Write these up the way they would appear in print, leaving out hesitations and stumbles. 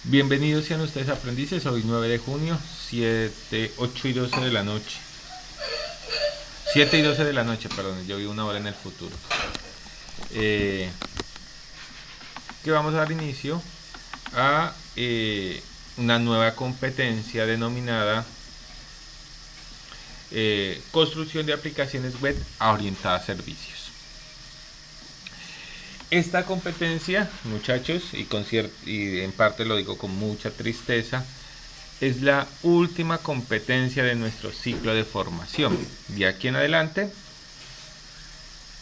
Bienvenidos sean ustedes aprendices, hoy 9 de junio, 8 y 12 de la noche. 7 y 12 de la noche, perdón, yo vi una hora en el futuro. Que vamos a dar inicio a una nueva competencia denominada construcción de aplicaciones web orientadas a servicios. Esta competencia, muchachos, y en parte lo digo con mucha tristeza, es la última competencia de nuestro ciclo de formación. De aquí en adelante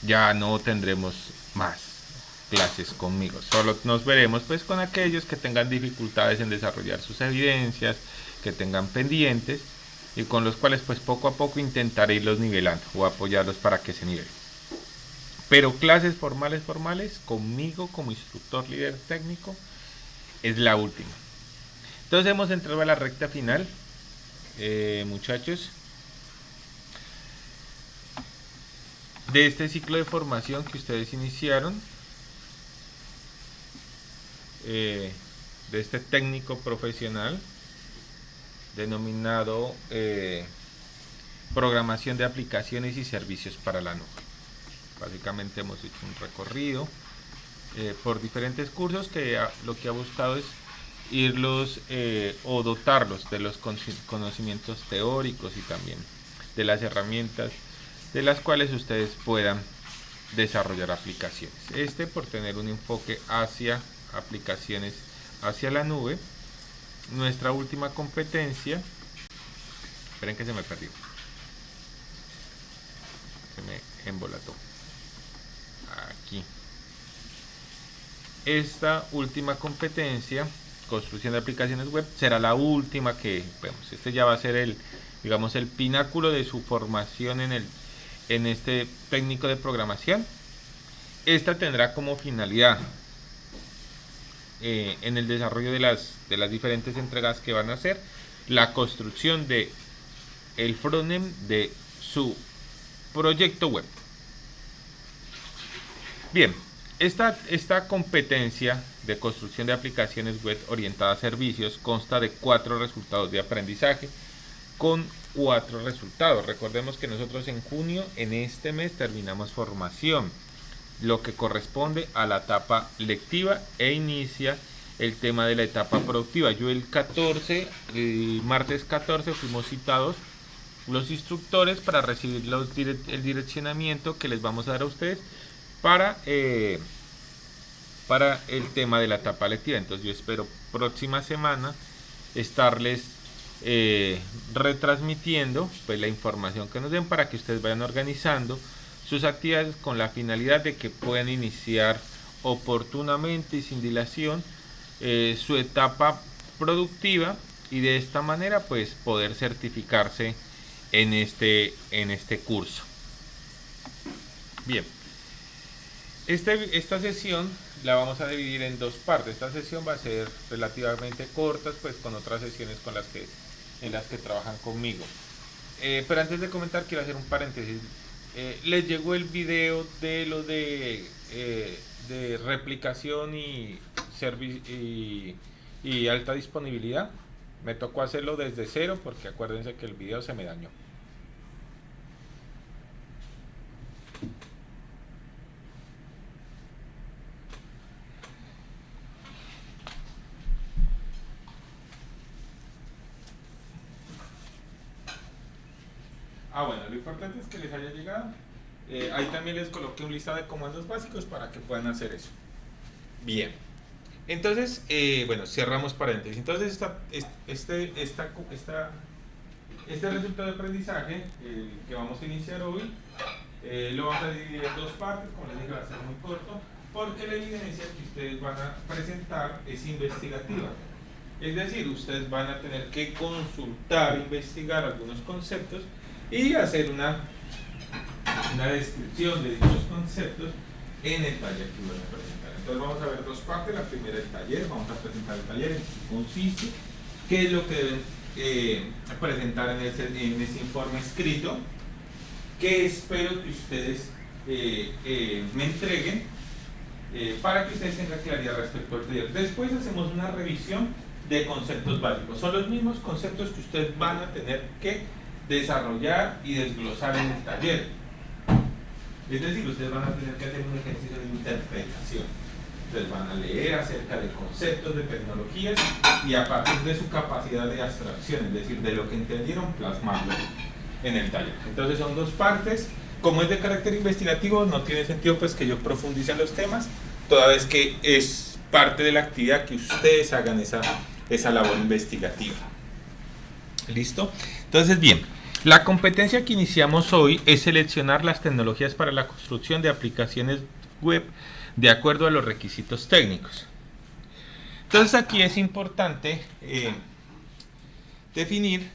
ya no tendremos más clases conmigo, solo nos veremos pues con aquellos que tengan dificultades en desarrollar sus evidencias, que tengan pendientes y con los cuales pues poco a poco intentaré irlos nivelando o apoyarlos para que se nivelen. Pero clases formales conmigo como instructor líder técnico es la última. Entonces hemos entrado a la recta final, muchachos, de este ciclo de formación que ustedes iniciaron, de este técnico profesional denominado programación de aplicaciones y servicios para la nube. Básicamente hemos hecho un recorrido por diferentes cursos que lo que ha buscado es irlos o dotarlos de los conocimientos teóricos y también de las herramientas de las cuales ustedes puedan desarrollar aplicaciones. Por tener un enfoque hacia aplicaciones hacia la nube. Nuestra última competencia, esperen que se me perdió, se me embolató aquí. Esta última competencia, construcción de aplicaciones web, será la última que vemos. Ya va a ser el pináculo de su formación en este técnico de programación. Esta tendrá como finalidad en el desarrollo de las diferentes entregas que van a hacer, la construcción de el frontend de su proyecto web. Bien, esta competencia de construcción de aplicaciones web orientadas a servicios consta de 4 resultados de aprendizaje con 4 resultados. Recordemos que nosotros en junio, en este mes, terminamos formación, lo que corresponde a la etapa lectiva e inicia el tema de la etapa productiva. Yo el martes 14 fuimos citados los instructores para recibir el direccionamiento que les vamos a dar a ustedes para el tema de la etapa lectiva. Entonces yo espero próxima semana estarles retransmitiendo pues la información que nos den para que ustedes vayan organizando sus actividades con la finalidad de que puedan iniciar oportunamente y sin dilación su etapa productiva y de esta manera pues poder certificarse en este curso. Bien, esta sesión la vamos a dividir en 2 partes. Esta sesión va a ser relativamente corta, pues con otras sesiones en las que trabajan conmigo. Pero antes de comentar quiero hacer un paréntesis. Les llegó el video de lo de replicación y alta disponibilidad. Me tocó hacerlo desde cero porque acuérdense que el video se me dañó. Bueno, lo importante es que les haya llegado. Ahí también les coloqué un listado de comandos básicos para que puedan hacer eso. Bien. Entonces, bueno, cerramos paréntesis. Entonces, este resultado de aprendizaje que vamos a iniciar hoy, lo vamos a dividir en 2 partes, como les dije, va a ser muy corto, porque la evidencia que ustedes van a presentar es investigativa. Es decir, ustedes van a tener que consultar, investigar algunos conceptos y hacer una descripción de dichos conceptos en el taller que van a presentar. Entonces vamos a ver 2 partes. La primera, el taller. Vamos a presentar el taller, en qué consiste, qué es lo que deben presentar en ese informe escrito, que espero que ustedes me entreguen para que ustedes tengan claridad respecto al taller. Después hacemos una revisión de conceptos básicos. Son los mismos conceptos que ustedes van a tener que desarrollar y desglosar en el taller. Es decir, ustedes van a tener que hacer un ejercicio de interpretación. Ustedes van a leer acerca de conceptos, de tecnologías y a partir de su capacidad de abstracción, es decir, de lo que entendieron, plasmarlo en el taller. Entonces son dos partes. Como es de carácter investigativo, no tiene sentido pues que yo profundice en los temas, toda vez que es parte de la actividad que ustedes hagan esa labor investigativa. ¿Listo? Entonces, bien, la competencia que iniciamos hoy es seleccionar las tecnologías para la construcción de aplicaciones web de acuerdo a los requisitos técnicos. Entonces aquí es importante definir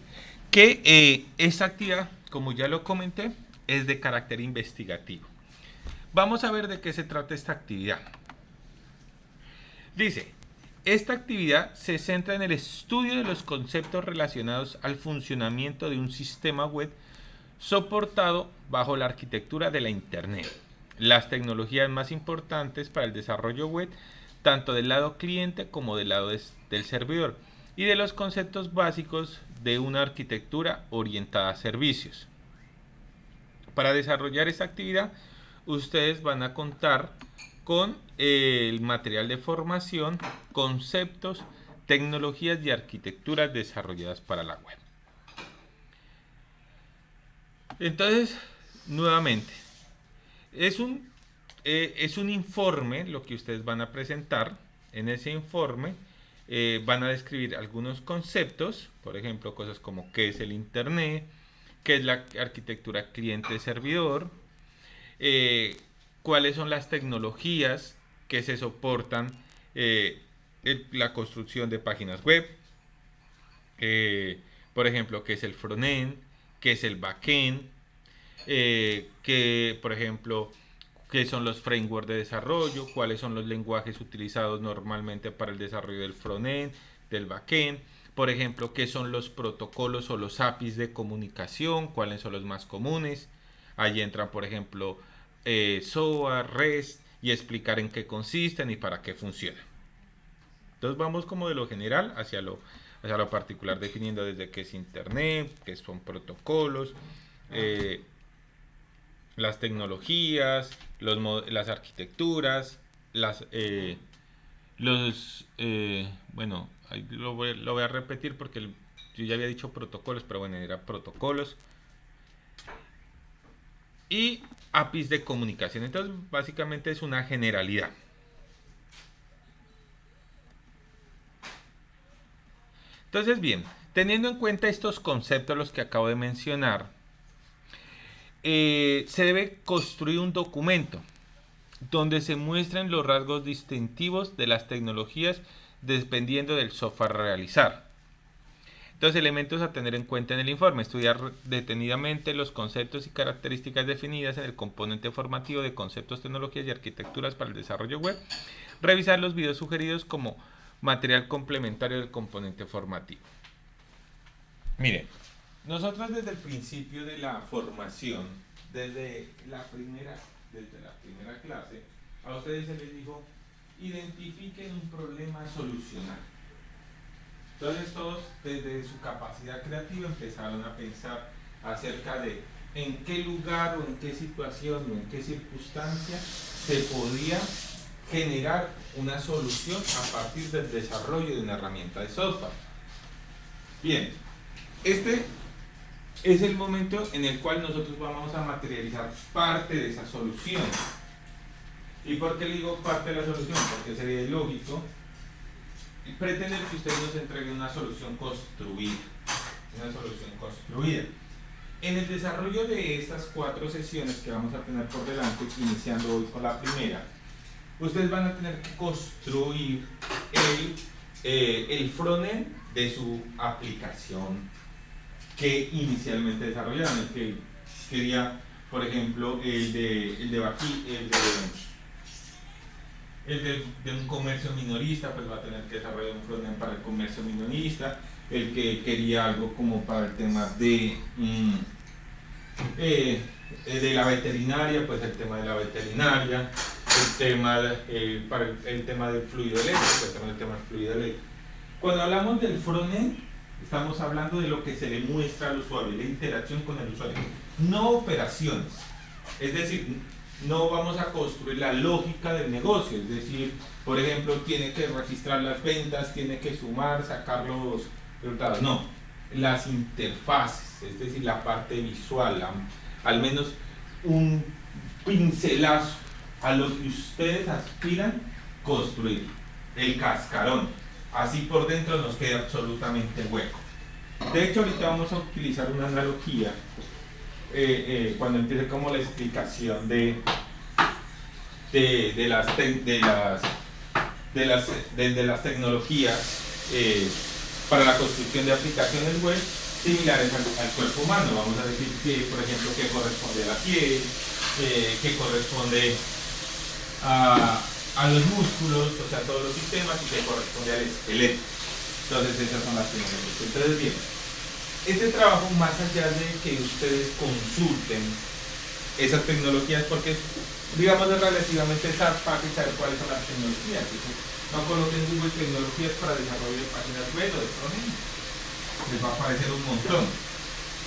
que esta actividad, como ya lo comenté, es de carácter investigativo. Vamos a ver de qué se trata esta actividad. Dice, esta actividad se centra en el estudio de los conceptos relacionados al funcionamiento de un sistema web soportado bajo la arquitectura de la Internet, las tecnologías más importantes para el desarrollo web, tanto del lado cliente como del lado del servidor, y de los conceptos básicos de una arquitectura orientada a servicios. Para desarrollar esta actividad, ustedes van a contar con el material de formación, conceptos, tecnologías y arquitecturas desarrolladas para la web. Entonces, nuevamente, es un informe lo que ustedes van a presentar. En ese informe van a describir algunos conceptos, por ejemplo, cosas como qué es el Internet, qué es la arquitectura cliente-servidor, cuáles son las tecnologías que se soportan la construcción de páginas web, por ejemplo, qué es el frontend, qué es el backend, por ejemplo, qué son los frameworks de desarrollo, cuáles son los lenguajes utilizados normalmente para el desarrollo del frontend, del backend, por ejemplo, qué son los protocolos o los APIs de comunicación, cuáles son los más comunes. Ahí entran, por ejemplo, SOA, REST, y explicar en qué consisten y para qué funcionan. Entonces vamos como de lo general hacia lo particular, definiendo desde qué es Internet, qué son protocolos, las tecnologías, las arquitecturas, bueno, ahí lo voy a repetir porque yo ya había dicho protocolos, pero bueno, era protocolos y APIs de comunicación. Entonces básicamente es una generalidad. Entonces, bien, teniendo en cuenta estos conceptos los que acabo de mencionar, se debe construir un documento donde se muestren los rasgos distintivos de las tecnologías dependiendo del software a realizar. Entonces, elementos a tener en cuenta en el informe: estudiar detenidamente los conceptos y características definidas en el componente formativo de conceptos, tecnologías y arquitecturas para el desarrollo web, revisar los videos sugeridos como material complementario del componente formativo. Miren, nosotros desde el principio de la formación, desde la primera clase, a ustedes se les dijo, identifiquen un problema a solucionar. Entonces todos desde su capacidad creativa empezaron a pensar acerca de en qué lugar o en qué situación o en qué circunstancia se podía generar una solución a partir del desarrollo de una herramienta de software. Bien, este es el momento en el cual nosotros vamos a materializar parte de esa solución. ¿Y por qué le digo parte de la solución? Porque sería ilógico pretender que ustedes nos entreguen una solución construida. En el desarrollo de estas 4 sesiones que vamos a tener por delante, iniciando hoy con la primera, ustedes van a tener que construir el frontend de su aplicación que inicialmente desarrollaron. El que quería, por ejemplo, el de un comercio minorista, pues va a tener que desarrollar un frontend para el comercio minorista. El que quería algo como para el tema de la veterinaria, pues el tema de la veterinaria. Para el tema del fluido eléctrico, pues también el tema del fluido eléctrico. Cuando hablamos del frontend, estamos hablando de lo que se le muestra al usuario, la interacción con el usuario, no operaciones. Es decir, no vamos a construir la lógica del negocio, es decir, por ejemplo, tiene que registrar las ventas, tiene que sumar, sacar los resultados. No, las interfaces, es decir, la parte visual, al menos un pincelazo a lo que ustedes aspiran construir, el cascarón. Así por dentro nos queda absolutamente hueco. De hecho, ahorita vamos a utilizar una analogía cuando empiece como la explicación de las tecnologías para la construcción de aplicaciones web similares al cuerpo humano. Vamos a decir que, por ejemplo, que corresponde a la piel, que corresponde a los músculos, o sea, todos los sistemas, y que corresponde al esqueleto. Entonces, esas son las tecnologías. Entonces, bien, este trabajo, más allá de que ustedes consulten esas tecnologías, porque digamos es relativamente fácil saber cuáles son las tecnologías. No coloquen en Google tecnologías para desarrollo de páginas web o de frontend, les va a aparecer un montón.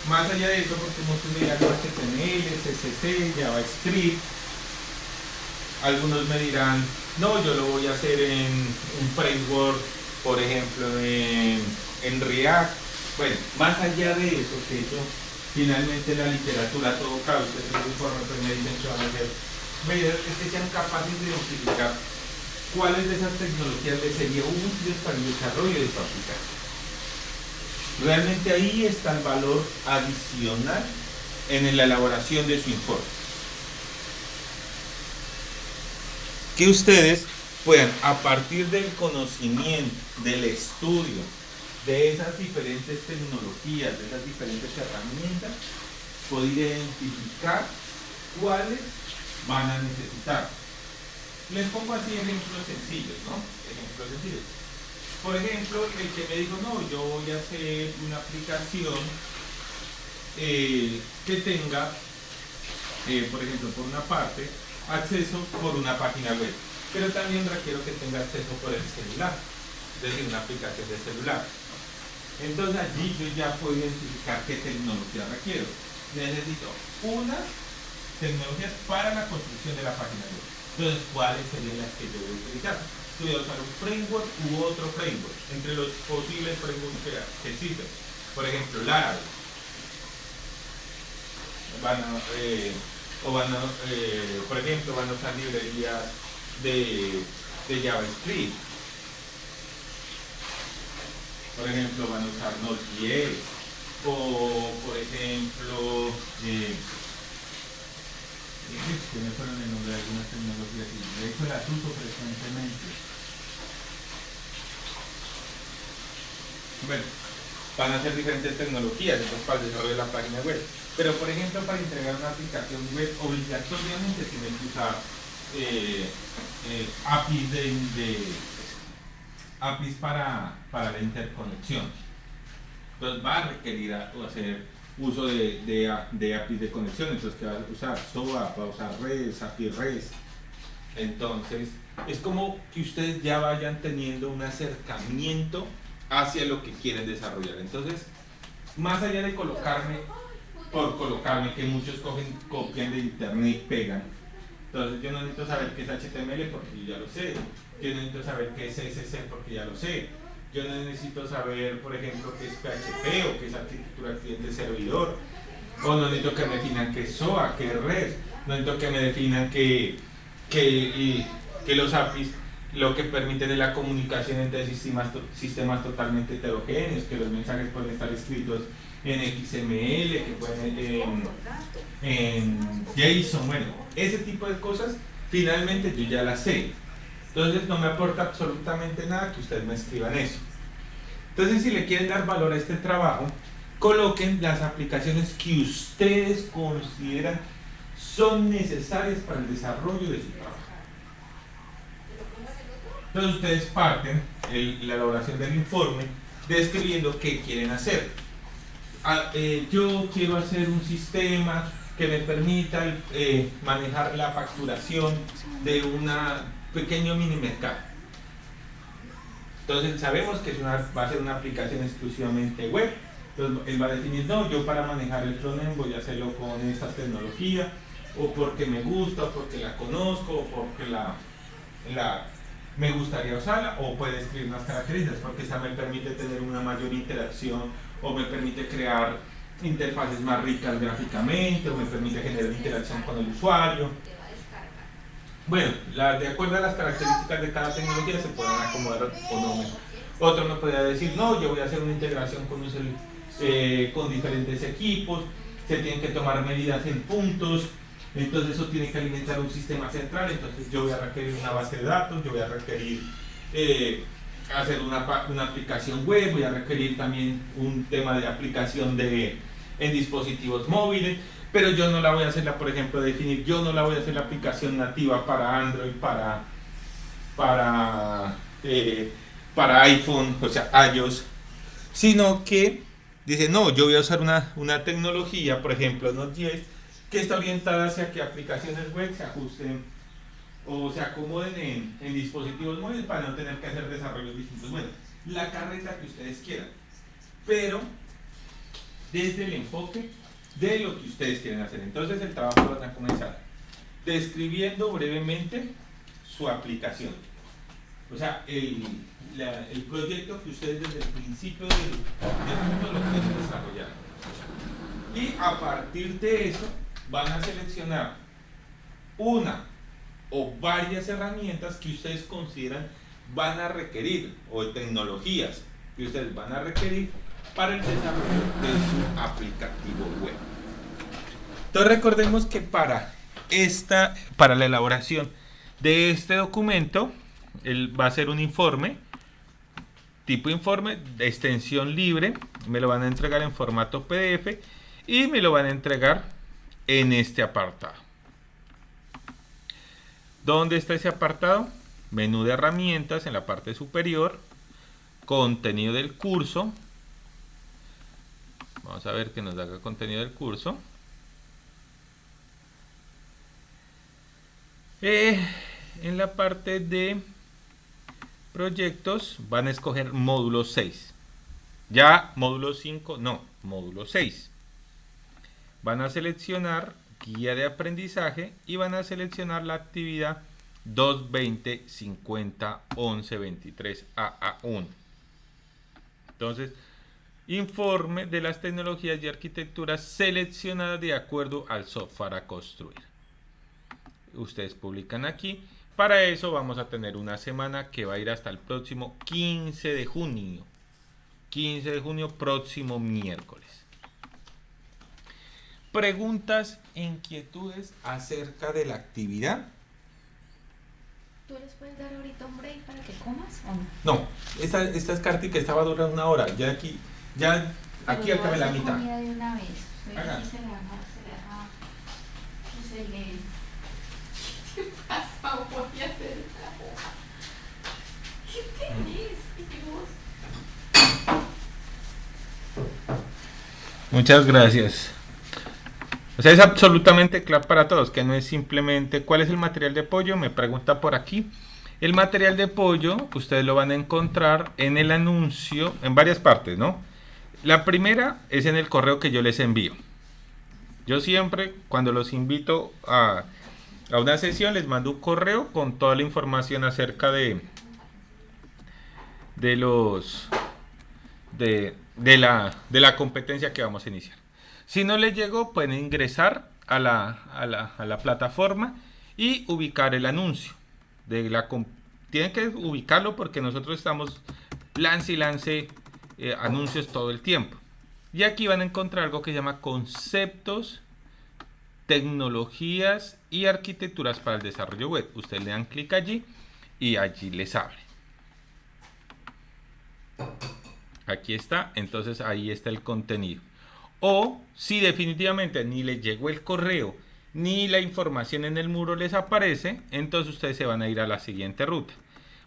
Más allá de eso, porque muchos me dirán HTML, CSS, JavaScript. Algunos me dirán, no, yo lo voy a hacer en un framework, por ejemplo, en React. Bueno, más allá de eso, que eso finalmente la literatura, todo cabe, ustedes en el informe pues me dicen que van a hacer, es que sean capaces de identificar cuáles de esas tecnologías les sería útiles para el desarrollo de su aplicación. Realmente ahí está el valor adicional en la elaboración de su informe. Que ustedes puedan, a partir del conocimiento, del estudio, de esas diferentes tecnologías, de esas diferentes herramientas, poder identificar cuáles van a necesitar. Les pongo así ejemplos sencillos, ¿no? Ejemplos sencillos. Por ejemplo, el que me dijo, no, yo voy a hacer una aplicación que tenga, por ejemplo, por una parte, acceso por una página web, pero también requiero que tenga acceso por el celular, es decir, una aplicación de celular. Entonces allí yo ya puedo identificar qué tecnología requiero. Necesito unas tecnologías para la construcción de la página web. Entonces, ¿cuáles serían las que yo voy a utilizar? Yo voy a usar un framework u otro framework, entre los posibles frameworks que existen. Por ejemplo, Laravel. Por ejemplo, van a usar librerías de JavaScript. Por ejemplo, van a usar Node.js. O, por ejemplo, que me fueron el nombre de algunas tecnologías y de hecho las uso frecuentemente. Bueno, van a ser diferentes tecnologías entonces para el desarrollo de la página web. Pero por ejemplo, para entregar una aplicación web, obligatoriamente tienen que usar APIs para la interconexión. Entonces va a requerir hacer uso de APIs de conexión. Entonces, ¿qué va a usar? SOAP, va a usar REST, API REST. Entonces, es como que ustedes ya vayan teniendo un acercamiento hacia lo que quieren desarrollar. Entonces, más allá de colocarme, que muchos copian de internet y pegan. Entonces, yo no necesito saber qué es HTML porque ya lo sé. Yo no necesito saber qué es CSS porque ya lo sé. Yo no necesito saber, por ejemplo, qué es PHP o qué es arquitectura cliente-servidor. O no necesito que me definan qué es SOA, qué es REST. No necesito que me definan que los APIs lo que permiten es la comunicación entre sistemas totalmente heterogéneos, que los mensajes pueden estar escritos en XML, que pueden en JSON, bueno, ese tipo de cosas, finalmente yo ya las sé. Entonces no me aporta absolutamente nada que ustedes me escriban eso. Entonces, si le quieren dar valor a este trabajo, coloquen las aplicaciones que ustedes consideran son necesarias para el desarrollo de su trabajo. Entonces ustedes parten la elaboración del informe describiendo qué quieren hacer. Yo quiero hacer un sistema que me permita manejar la facturación de un pequeño mini mercado. Entonces sabemos que va a ser una aplicación exclusivamente web. Entonces él va a definir, no, yo para manejar el frontend voy a hacerlo con esta tecnología, o porque me gusta, o porque la conozco, o porque me gustaría usarla, o puede escribir unas características, porque esta me permite tener una mayor interacción, o me permite crear interfaces más ricas gráficamente, o me permite generar interacción con el usuario. Bueno, de acuerdo a las características de cada tecnología se pueden acomodar o no. Otro me podría decir, no, yo voy a hacer una integración con diferentes equipos, se tienen que tomar medidas en puntos, entonces eso tiene que alimentar un sistema central, entonces yo voy a requerir una base de datos, yo voy a requerir hacer una aplicación web, voy a requerir también un tema de aplicación en dispositivos móviles, pero yo no la voy a hacer, por ejemplo, definir, yo no la voy a hacer la aplicación nativa para Android, para iPhone, o sea, iOS, sino que dice, no, yo voy a usar una tecnología, por ejemplo, Node.js, que está orientada hacia que aplicaciones web se ajusten o se acomoden en dispositivos móviles para no tener que hacer desarrollos distintos. Bueno, la carreta que ustedes quieran, pero desde el enfoque de lo que ustedes quieren hacer. Entonces el trabajo lo van a comenzar describiendo brevemente su aplicación. O sea, el proyecto que ustedes desde el principio del mundo lo quieren desarrollar. Y a partir de eso van a seleccionar una o varias herramientas que ustedes consideran van a requerir, o tecnologías que ustedes van a requerir para el desarrollo de su aplicativo web. Entonces recordemos que para la elaboración de este documento, va a ser un informe, tipo informe de extensión libre, me lo van a entregar en formato PDF y me lo van a entregar en este apartado. ¿Dónde está ese apartado? Menú de herramientas en la parte superior, contenido del curso. Vamos a ver que nos haga contenido del curso. En la parte de proyectos van a escoger módulo 6. Ya módulo 5 no, módulo 6. Van a seleccionar guía de aprendizaje y van a seleccionar la actividad 220 50 11 23 AA1. Entonces, informe de las tecnologías y arquitecturas seleccionadas de acuerdo al software a construir. Ustedes publican aquí. Para eso vamos a tener una semana que va a ir hasta el próximo 15 de junio. 15 de junio, próximo miércoles. Preguntas, inquietudes acerca de la actividad. ¿Tú les puedes dar ahorita un break para que comas o no? No, esta es carta que estaba durando una hora. Ya aquí acabé la mitad. Comida de una vez. Haga. ¿Qué pasa? Voy a hacer ¿qué tenés, Dios? Muchas gracias. O sea, es absolutamente claro para todos, que no es simplemente ¿cuál es el material de apoyo? Me pregunta por aquí. El material de apoyo ustedes lo van a encontrar en el anuncio, en varias partes, ¿no? La primera es en el correo que yo les envío. Yo siempre, cuando los invito a una sesión, les mando un correo con toda la información acerca de la competencia que vamos a iniciar. Si no les llegó, pueden ingresar a la plataforma y ubicar el anuncio. Tienen que ubicarlo porque nosotros estamos lance anuncios todo el tiempo. Y aquí van a encontrar algo que se llama conceptos, tecnologías y arquitecturas para el desarrollo web. Ustedes le dan clic allí y allí les abre. Aquí está, entonces ahí está el contenido. O si definitivamente ni les llegó el correo ni la información en el muro les aparece, entonces ustedes se van a ir a la siguiente ruta.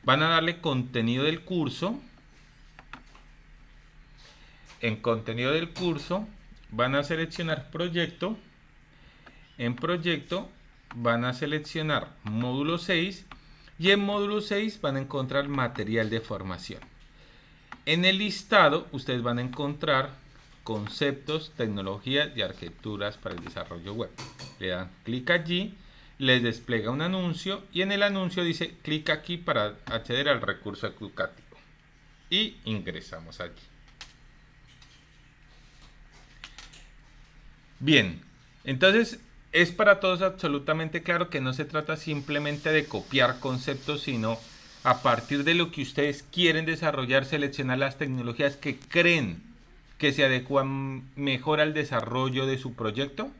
Van a darle contenido del curso. En contenido del curso van a seleccionar proyecto. En proyecto van a seleccionar módulo 6 Y en módulo 6 van a encontrar material de formación. En el listado ustedes van a encontrar conceptos, tecnologías y arquitecturas para el desarrollo web. Le dan clic allí, les despliega un anuncio y en el anuncio dice clic aquí para acceder al recurso educativo. Y ingresamos allí. Bien, entonces es para todos absolutamente claro que no se trata simplemente de copiar conceptos, sino a partir de lo que ustedes quieren desarrollar, seleccionar las tecnologías que creen que se adecuan mejor al desarrollo de su proyecto.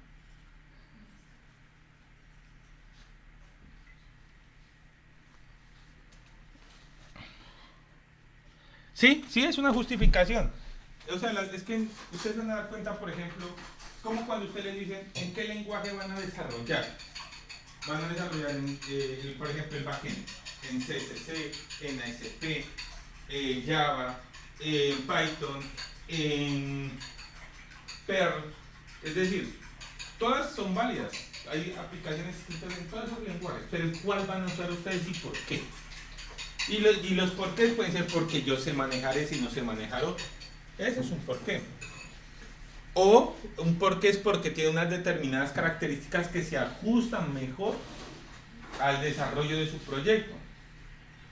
Sí, sí, es una justificación. O sea, es que ustedes van a dar cuenta, por ejemplo, como cuando ustedes les dicen en qué lenguaje van a desarrollar. Van a desarrollar, por ejemplo, el backend en CSS, en ASP, Java, en Python, en Perl. Es decir, todas son válidas. Hay aplicaciones escritas en todos esos lenguajes, pero ¿cuál van a usar ustedes y por qué? Y los porqués pueden ser porque yo sé manejar ese y no sé manejar otro. Ese es un porqué. O un porqué es porque tiene unas determinadas características que se ajustan mejor al desarrollo de su proyecto.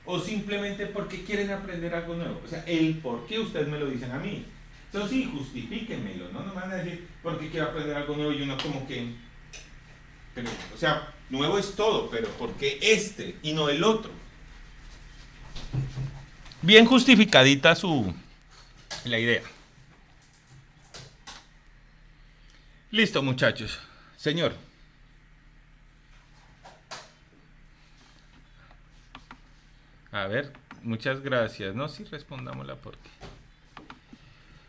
O simplemente porque quieren aprender algo nuevo. O sea, el porqué ustedes me lo dicen a mí. Eso sí, justifíquenmelo, ¿no? No me van a decir porque quiero aprender algo nuevo y uno como que... Pero, o sea, nuevo es todo, pero ¿por qué este y no el otro? Bien justificadita la idea. Listo, muchachos. Señor. A ver, muchas gracias. No, sí, respondámosla porque.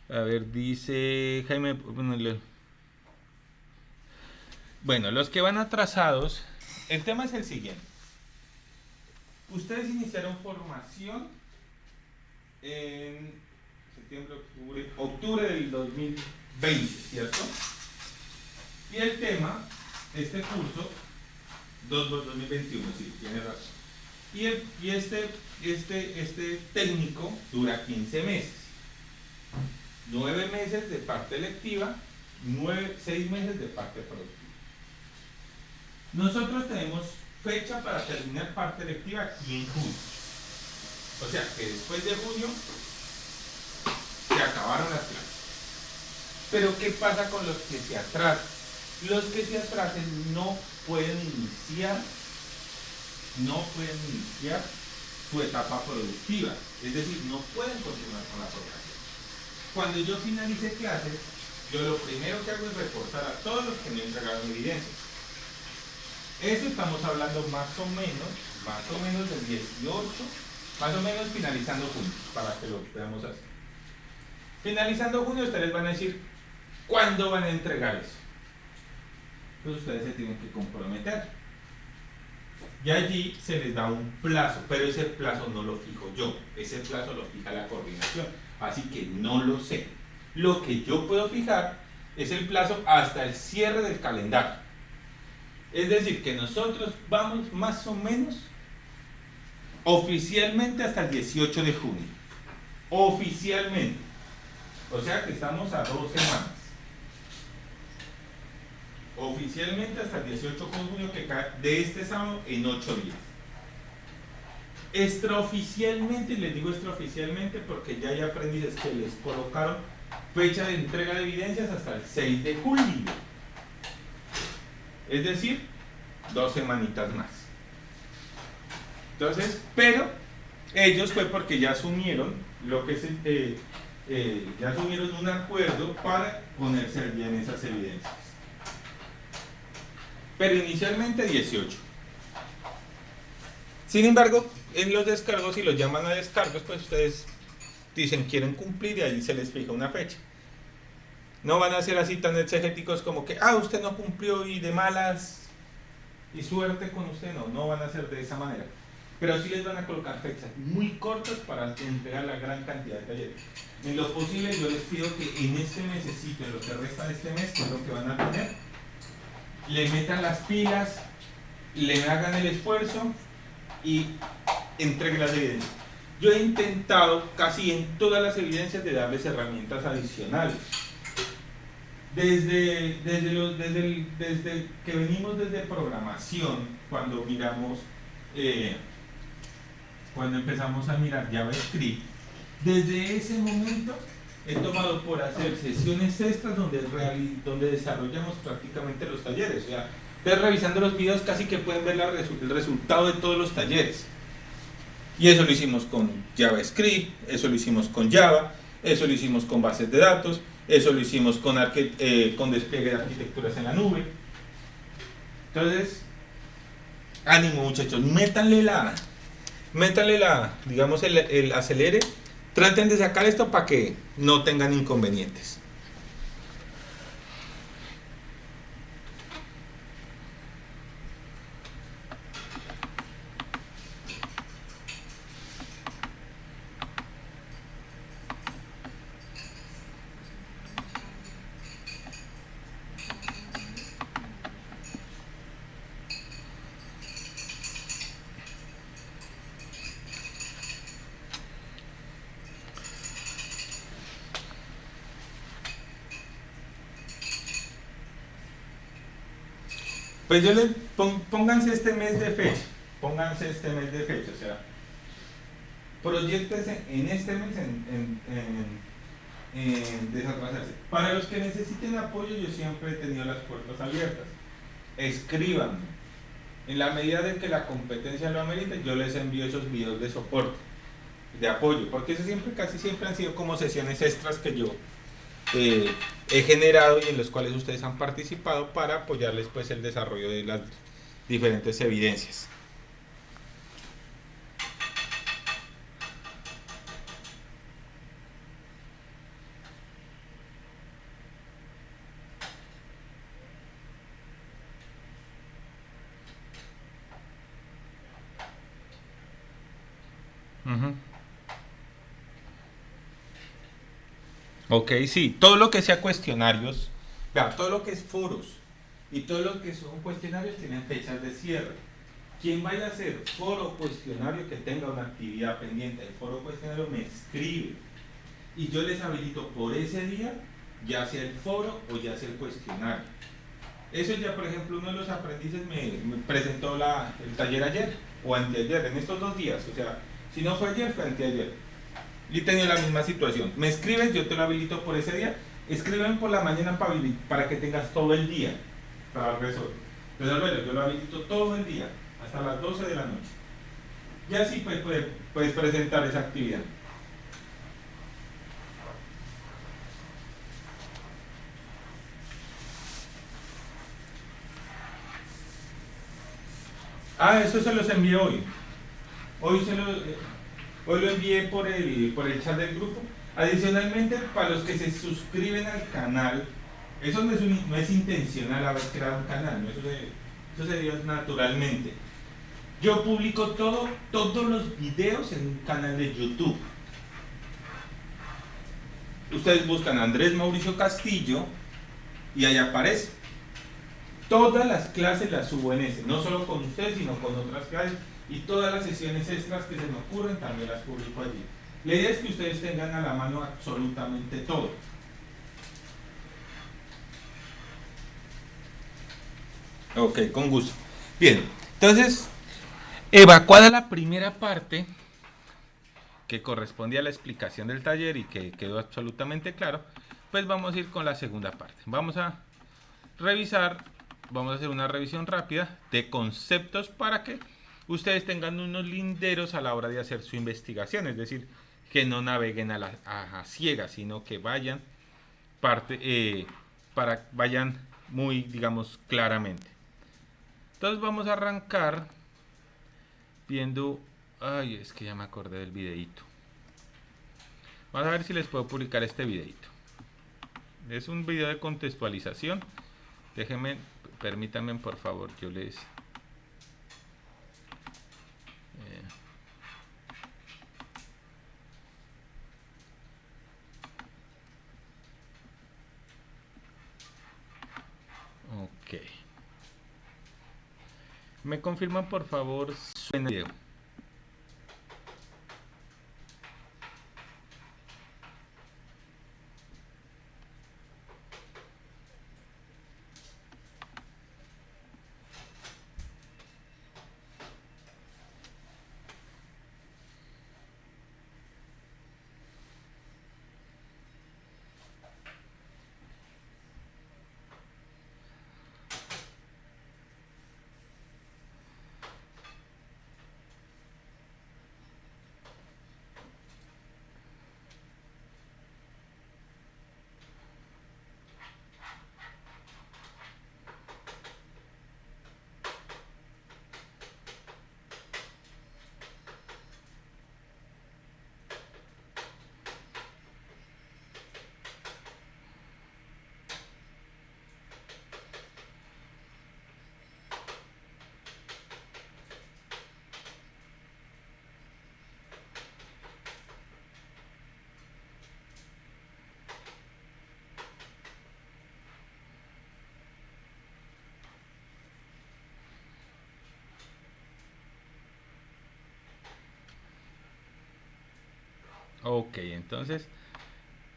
A ver, dice Jaime. Bueno, los que van atrasados, el tema es el siguiente. Ustedes iniciaron formación en septiembre, octubre del 2020, ¿cierto? Y el tema, este curso, 2021, sí, tiene razón. Y este técnico dura 15 meses. 9 meses de parte electiva, 6 meses de parte productiva. Nosotros tenemos fecha para terminar parte electiva aquí en junio. O sea que después de junio se acabaron las clases. Pero ¿qué pasa con los que se atrasan? Los que se atrasen no pueden iniciar su etapa productiva. Es decir, no pueden continuar con la programación. Cuando yo finalice clases, yo lo primero que hago es reportar a todos los que no entregaron evidencias. Eso estamos hablando más o menos del 18, más o menos finalizando junio, para que lo veamos así. Finalizando junio, ustedes van a decir, ¿cuándo van a entregar eso? Pues ustedes se tienen que comprometer. Y allí se les da un plazo, pero ese plazo no lo fijo yo, ese plazo lo fija la coordinación, así que no lo sé. Lo que yo puedo fijar es el plazo hasta el cierre del calendario. Es decir, que nosotros vamos más o menos oficialmente hasta el 18 de junio. Oficialmente. O sea que estamos a 2 semanas. Oficialmente hasta el 18 de junio, que cae de este sábado en 8 días. Extraoficialmente, y les digo extraoficialmente porque ya hay aprendices que les colocaron fecha de entrega de evidencias hasta el 6 de julio. Es decir, 2 semanitas más. Entonces, pero ellos fue porque ya asumieron lo que ya asumieron un acuerdo para ponerse al día en esas evidencias. Pero inicialmente 18. Sin embargo, en los descargos, si los llaman a descargos, pues ustedes dicen quieren cumplir y ahí se les fija una fecha. No van a ser así tan exegéticos como que, usted no cumplió y de malas y suerte con usted, no van a ser de esa manera. Pero sí les van a colocar fechas muy cortas para entregar la gran cantidad de talleres. En lo posible yo les pido que en este mesecito, en lo que resta de este mes, que es lo que van a tener, le metan las pilas, le hagan el esfuerzo y entregue las evidencias. Yo he intentado casi en todas las evidencias de darles herramientas adicionales. Desde que venimos desde programación, cuando miramos, cuando empezamos a mirar JavaScript, desde ese momento he tomado por hacer sesiones extras donde desarrollamos prácticamente los talleres. O sea, ustedes revisando los videos casi que pueden ver el resultado de todos los talleres. Y eso lo hicimos con JavaScript, eso lo hicimos con Java, eso lo hicimos con bases de datos, eso lo hicimos con despliegue de arquitecturas en la nube. Entonces, ánimo muchachos, métanle digamos el acelere, traten de sacar esto para que no tengan inconvenientes. Pues yo les pónganse este mes de fecha, o sea, proyectense en este mes en desatrasarse. Para los que necesiten apoyo, yo siempre he tenido las puertas abiertas. Escríbanme. En la medida de que la competencia lo amerite, yo les envío esos videos de soporte, de apoyo, porque eso casi siempre han sido como sesiones extras que yo he generado y en los cuales ustedes han participado para apoyarles pues el desarrollo de las diferentes evidencias. Ok, sí, todo lo que sea cuestionarios, todo lo que es foros y todo lo que son cuestionarios tienen fechas de cierre. Quien vaya a hacer foro o cuestionario que tenga una actividad pendiente, el foro o cuestionario me escribe y yo les habilito por ese día, ya sea el foro o ya sea el cuestionario. Eso ya, por ejemplo, uno de los aprendices me presentó el taller ayer o anteayer, en estos 2 días, o sea, si no fue ayer, fue anteayer. Y tenía la misma situación. Me escribes, yo te lo habilito por ese día. Escriben por la mañana para que tengas todo el día para resolver. Entonces, yo lo habilito todo el día, hasta las 12 de la noche. Y así puedes presentar esa actividad. Eso se los envié hoy. Hoy lo envié por el chat del grupo. Adicionalmente, para los que se suscriben al canal, eso no es intencional haber creado un canal, ¿no? Eso se dio naturalmente. Yo publico todos los videos en un canal de YouTube. Ustedes buscan Andrés Mauricio Castillo y ahí aparece. Todas las clases las subo en ese, no solo con ustedes, sino con otras clases. Y todas las sesiones extras que se me ocurren también las publico allí. La idea es que ustedes tengan a la mano absolutamente todo. Ok, con gusto. Bien, entonces, evacuada la primera parte que corresponde a la explicación del taller y que quedó absolutamente claro, pues vamos a ir con la segunda parte. Vamos a hacer una revisión rápida de conceptos para que ustedes tengan unos linderos a la hora de hacer su investigación, es decir, que no naveguen a ciegas, sino que vayan vayan muy, digamos, claramente. Entonces vamos a arrancar viendo, es que ya me acordé del videito. Vamos a ver si les puedo publicar este videito. Es un video de contextualización. Permítanme por favor, yo les... Ok. Me confirman por favor suena el video. Ok, entonces,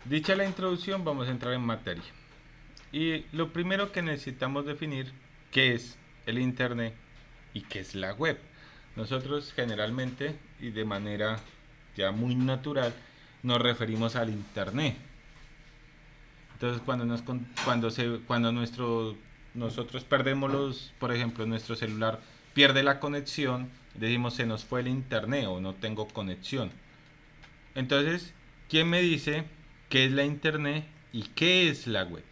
dicha la introducción, vamos a entrar en materia. Y lo primero que necesitamos definir, qué es el Internet y qué es la web. Nosotros generalmente y de manera ya muy natural nos referimos al Internet. Entonces nosotros perdemos por ejemplo, nuestro celular pierde la conexión, decimos se nos fue el Internet o no tengo conexión. Entonces, ¿quién me dice qué es la Internet y qué es la web?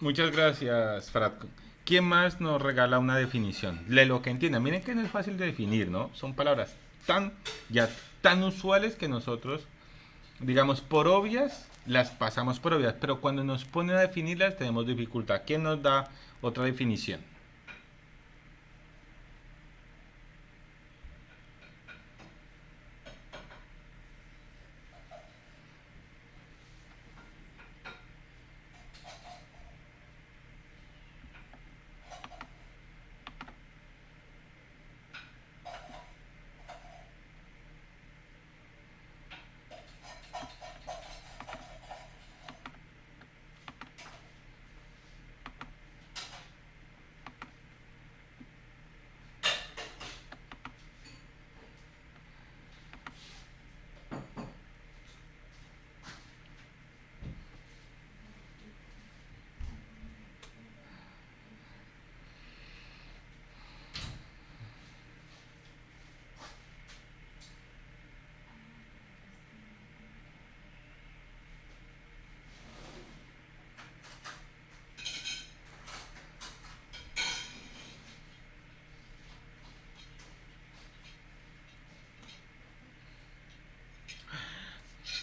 Muchas gracias, Fratco. ¿Quién más nos regala una definición? De lo que entienda. Miren que no es fácil de definir, ¿no? Son palabras tan, ya tan usuales que nosotros, digamos, por obvias, las pasamos por obvias, pero cuando nos ponen a definirlas tenemos dificultad. ¿Quién nos da otra definición?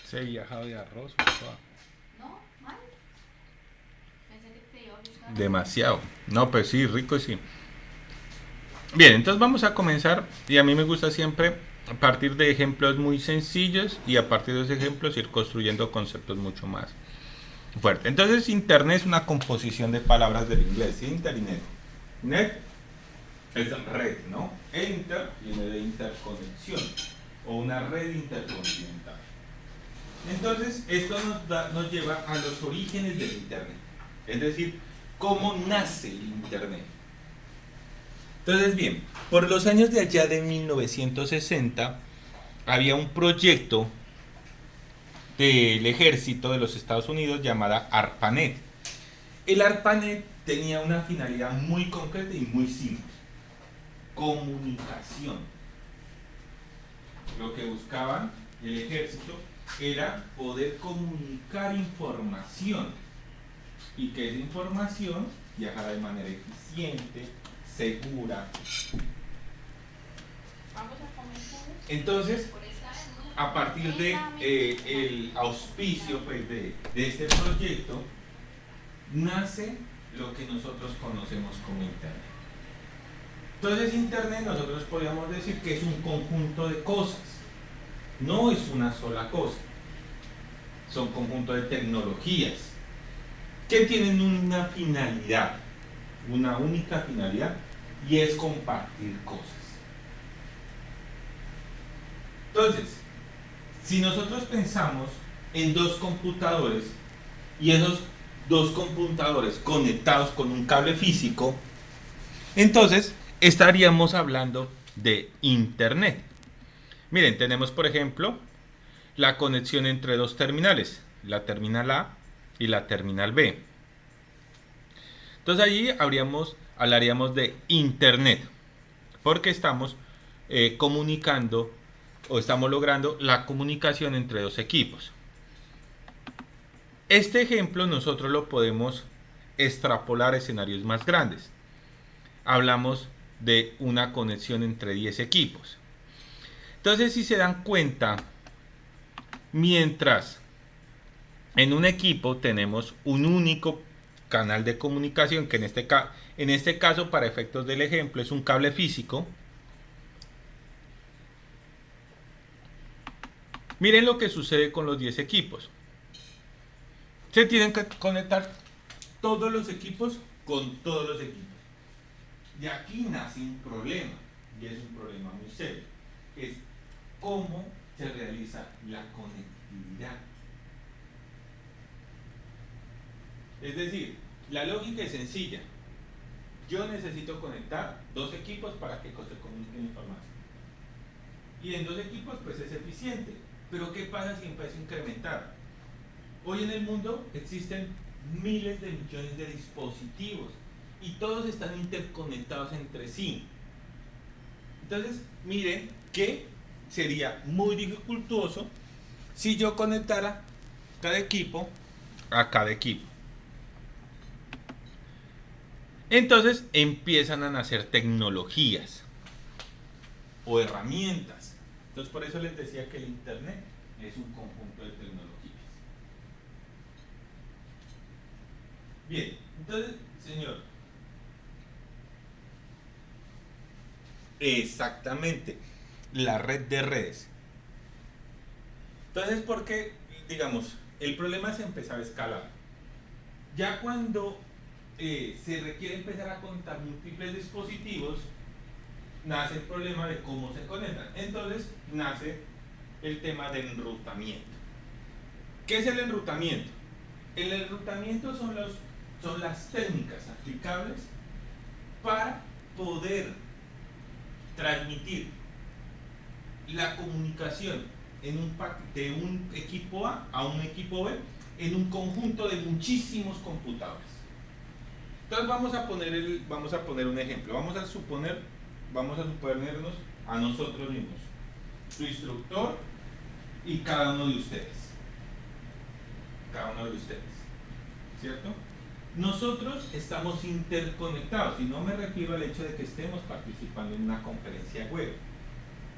Se viajado de arroz. ¿No? ¿Mal? Pensé que te iba a gustar. Demasiado. No, pues sí, rico sí. Bien, entonces vamos a comenzar y a mí me gusta siempre a partir de ejemplos muy sencillos y a partir de esos ejemplos ir construyendo conceptos mucho más fuertes. Entonces Internet es una composición de palabras del inglés, Inter y Net. Net es red, ¿no? Inter viene de interconexión o una red intercontinental. Entonces esto nos lleva a los orígenes del Internet, es decir, cómo nace el Internet. Entonces, bien, por los años de allá de 1960 había un proyecto del ejército de los Estados Unidos llamada ARPANET. El ARPANET tenía una finalidad muy concreta y muy simple: comunicación. Lo que buscaban el ejército era poder comunicar información y que esa información viajara de manera eficiente, segura. Vamos a comenzar. Entonces, a partir de el auspicio pues, de este proyecto, nace lo que nosotros conocemos como Internet. Entonces, Internet nosotros podríamos decir que es un conjunto de cosas, no es una sola cosa, son conjunto de tecnologías que tienen una finalidad. una única finalidad y es compartir cosas. Entonces, si nosotros pensamos en dos computadores y esos dos computadores conectados con un cable físico, entonces estaríamos hablando de Internet. Miren, tenemos por ejemplo la conexión entre dos terminales, la terminal A y la terminal B. Entonces allí hablaríamos de Internet, porque estamos comunicando o estamos logrando la comunicación entre dos equipos. Este ejemplo nosotros lo podemos extrapolar a escenarios más grandes. Hablamos de una conexión entre 10 equipos. Entonces, si se dan cuenta, mientras en un equipo tenemos un único canal de comunicación, que en este caso, para efectos del ejemplo, es un cable físico. Miren lo que sucede con los 10 equipos. Se tienen que conectar todos los equipos con todos los equipos. Y aquí nace un problema, y es un problema muy serio, es cómo se realiza la conectividad. Es decir, la lógica es sencilla. Yo necesito conectar dos equipos para que se comuniquen información. Y en dos equipos pues es eficiente. Pero ¿qué pasa si empieza a incrementar? Hoy en el mundo existen miles de millones de dispositivos y todos están interconectados entre sí. Entonces, miren que sería muy dificultoso si yo conectara cada equipo a cada equipo. Entonces empiezan a nacer tecnologías o herramientas. Entonces por eso les decía que el Internet es un conjunto de tecnologías. Bien, entonces, señor. Exactamente, la red de redes. Entonces, porque, digamos, el problema es empezar a escalar. Ya cuando se requiere empezar a conectar múltiples dispositivos, nace el problema de cómo se conectan. Entonces, nace el tema del enrutamiento. ¿Qué es el enrutamiento? El enrutamiento son las técnicas aplicables para poder transmitir la comunicación de un equipo A un equipo B en un conjunto de muchísimos computadores. Entonces vamos a poner un ejemplo. Vamos a suponernos a nosotros mismos, su instructor y cada uno de ustedes. ¿Cierto? Nosotros estamos interconectados y no me refiero al hecho de que estemos participando en una conferencia web.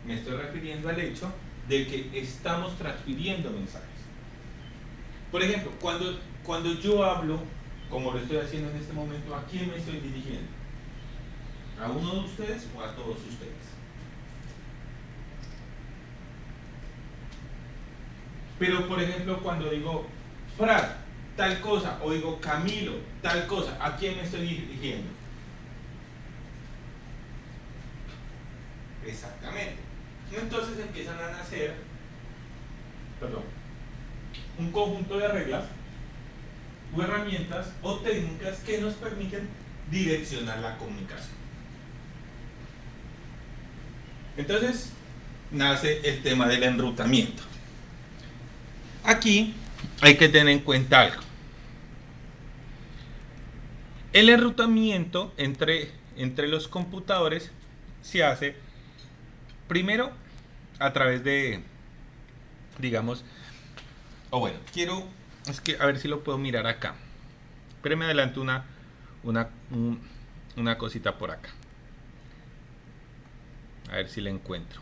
Me estoy refiriendo al hecho de que estamos transfiriendo mensajes. Por ejemplo, cuando yo hablo, como lo estoy haciendo en este momento, ¿a quién me estoy dirigiendo? ¿A uno de ustedes o a todos ustedes? Pero, por ejemplo, cuando digo Fran, tal cosa, o digo Camilo, tal cosa, ¿a quién me estoy dirigiendo? Exactamente. Entonces empiezan a nacer, un conjunto de reglas o herramientas o técnicas que nos permiten direccionar la comunicación. Entonces nace el tema del enrutamiento. Aquí hay que tener en cuenta algo. El enrutamiento entre los computadores se hace primero a través de, digamos, es que a ver si lo puedo mirar acá. Pero me adelanto una cosita por acá. A ver si la encuentro.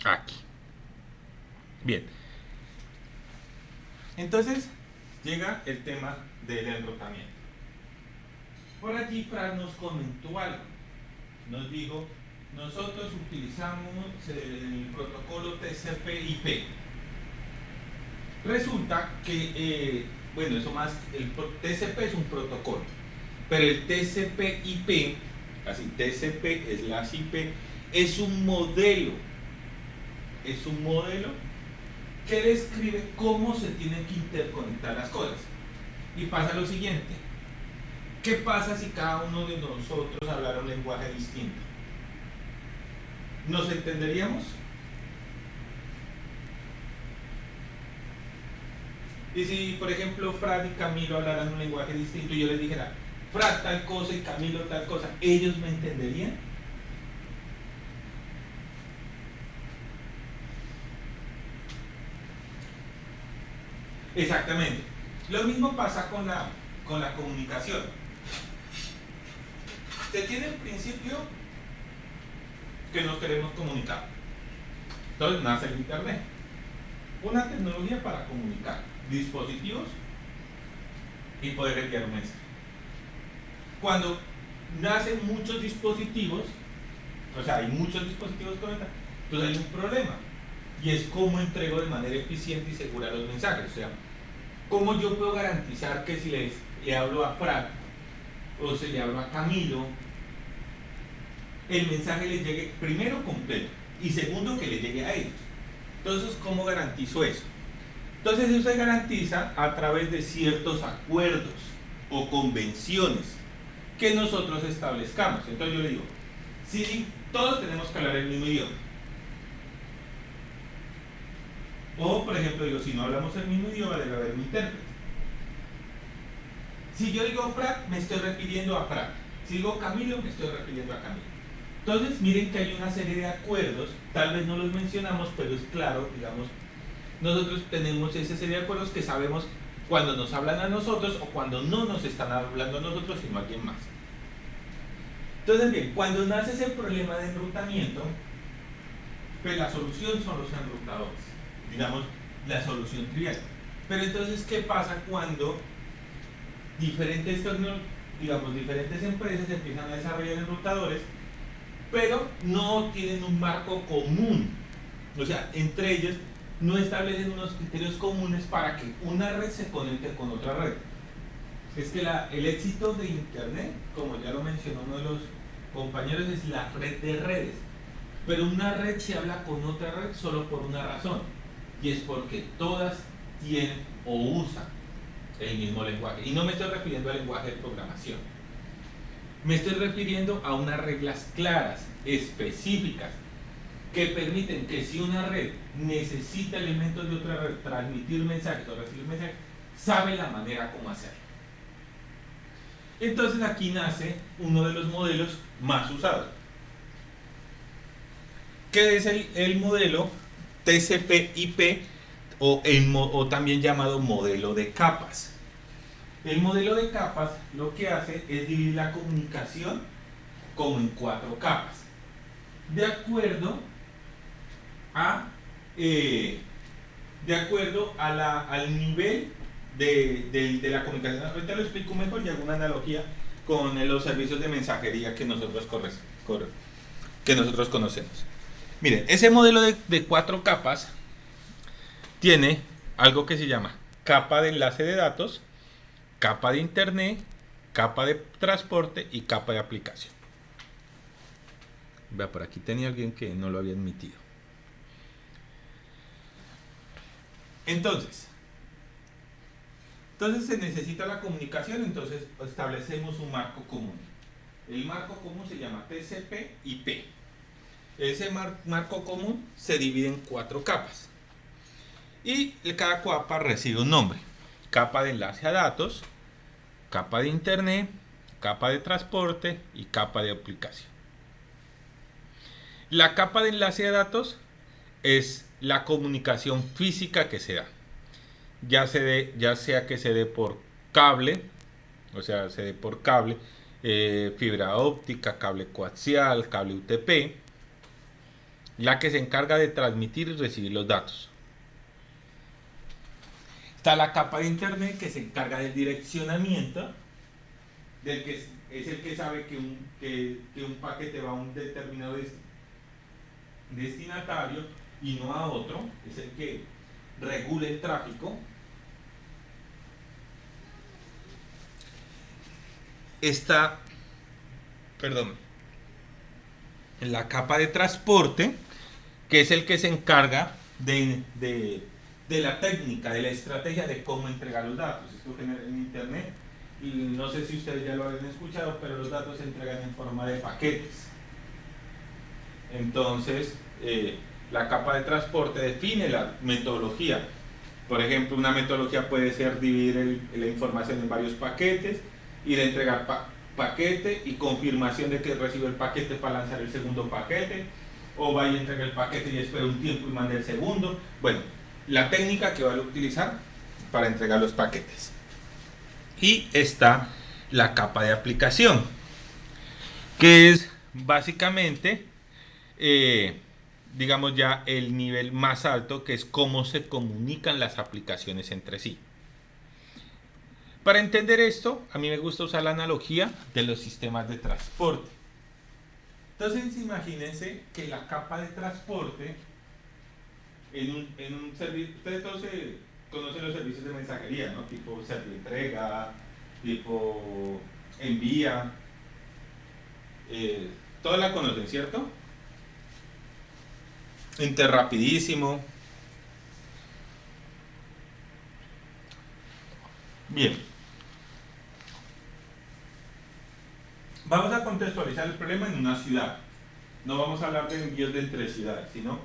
Aquí. Bien. Entonces llega el tema del enrutamiento. Por allí Fran nos comentó algo. Nos dijo, nosotros utilizamos el protocolo TCP/IP. Resulta que, el TCP es un protocolo Pero el TCP/IP, así TCP es las IP, es un modelo que describe cómo se tienen que interconectar las cosas. Y pasa lo siguiente: ¿qué pasa si cada uno de nosotros hablara un lenguaje distinto? ¿Nos entenderíamos? Y si, por ejemplo, Fran y Camilo hablaran un lenguaje distinto y yo les dijera, Fran tal cosa y Camilo tal cosa, ¿ellos me entenderían? Exactamente. Lo mismo pasa con la comunicación. Se tiene el principio que nos queremos comunicar. Entonces nace el Internet. Una tecnología para comunicar dispositivos y poder enviar un mensaje. Cuando nacen muchos dispositivos, o sea, hay muchos dispositivos conectados, entonces hay un problema. Y es cómo entrego de manera eficiente y segura los mensajes. O sea, cómo yo puedo garantizar que si le hablo a Fran o si le hablo a Camilo, el mensaje les llegue primero completo y segundo que le llegue a ellos. Entonces, ¿cómo garantizo eso? Entonces, eso se garantiza a través de ciertos acuerdos o convenciones que nosotros establezcamos. Entonces yo le digo, si todos tenemos que hablar el mismo idioma, o por ejemplo digo, si no hablamos el mismo idioma debe haber un intérprete. Si yo digo Fran, me estoy refiriendo a Fran. Si digo Camilo, me estoy refiriendo a Camilo. Entonces miren que hay una serie de acuerdos, tal vez no los mencionamos, pero es claro, digamos, nosotros tenemos esa serie de acuerdos que sabemos cuando nos hablan a nosotros o cuando no nos están hablando a nosotros sino a alguien más. Entonces bien, cuando nace ese problema de enrutamiento, pues la solución son los enrutadores, digamos, la solución trivial. Pero entonces, ¿qué pasa cuando diferentes empresas empiezan a desarrollar enrutadores, pero no tienen un marco común? O sea, entre ellos no establecen unos criterios comunes para que una red se conecte con otra red. Es que el éxito de Internet, como ya lo mencionó uno de los compañeros, es la red de redes. Pero una red se habla con otra red solo por una razón, y es porque todas tienen o usan el mismo lenguaje. Y no me estoy refiriendo al lenguaje de programación. Me estoy refiriendo a unas reglas claras, específicas, que permiten que si una red necesita elementos de otra red, transmitir mensajes o recibir mensajes, sabe la manera como hacerlo. Entonces aquí nace uno de los modelos más usados, que es el modelo TCP/IP o también llamado modelo de capas. El modelo de capas lo que hace es dividir la comunicación como en 4 capas, de acuerdo al nivel de la comunicación. Ahorita lo explico mejor y hago una analogía con los servicios de mensajería que nosotros conocemos. Miren, ese modelo de 4 capas tiene algo que se llama capa de enlace de datos, capa de internet, capa de transporte y capa de aplicación. Vea, por aquí tenía alguien que no lo había admitido. Entonces se necesita la comunicación, entonces establecemos un marco común. El marco común se llama TCP/IP. Ese marco común se divide en 4 capas. Y cada capa recibe un nombre: capa de enlace a datos, capa de internet, capa de transporte y capa de aplicación. La capa de enlace a datos es la comunicación física que se da, ya sea que se dé por cable, o sea, se dé por cable, fibra óptica, cable coaxial, cable UTP, la que se encarga de transmitir y recibir los datos. Está la capa de internet, que se encarga del direccionamiento, del que es el que sabe que un paquete va a un determinado destinatario y no a otro, es el que regula el tráfico. está, la capa de transporte, que es el que se encarga de la técnica, de la estrategia de cómo entregar los datos. Esto genera en internet, y no sé si ustedes ya lo habían escuchado, pero los datos se entregan en forma de paquetes. Entonces, la capa de transporte define la metodología. Por ejemplo, una metodología puede ser dividir la información en varios paquetes, y de entregar paquete y confirmación de que recibe el paquete para lanzar el segundo paquete, o vaya a entregar el paquete y espera un tiempo y mande el segundo. Bueno, la técnica que va a utilizar para entregar los paquetes. Y está la capa de aplicación, que es básicamente, digamos ya el nivel más alto, que es cómo se comunican las aplicaciones entre sí. Para entender esto, a mí me gusta usar la analogía de los sistemas de transporte. Entonces, imagínense que la capa de transporte en un servicio, ustedes todos conocen los servicios de mensajería, ¿no? Tipo Servientrega, tipo Envía, todos la conocen, ¿cierto? Interrapidísimo. Bien. Vamos a contextualizar el problema en una ciudad. No vamos a hablar de envíos de entre ciudades, sino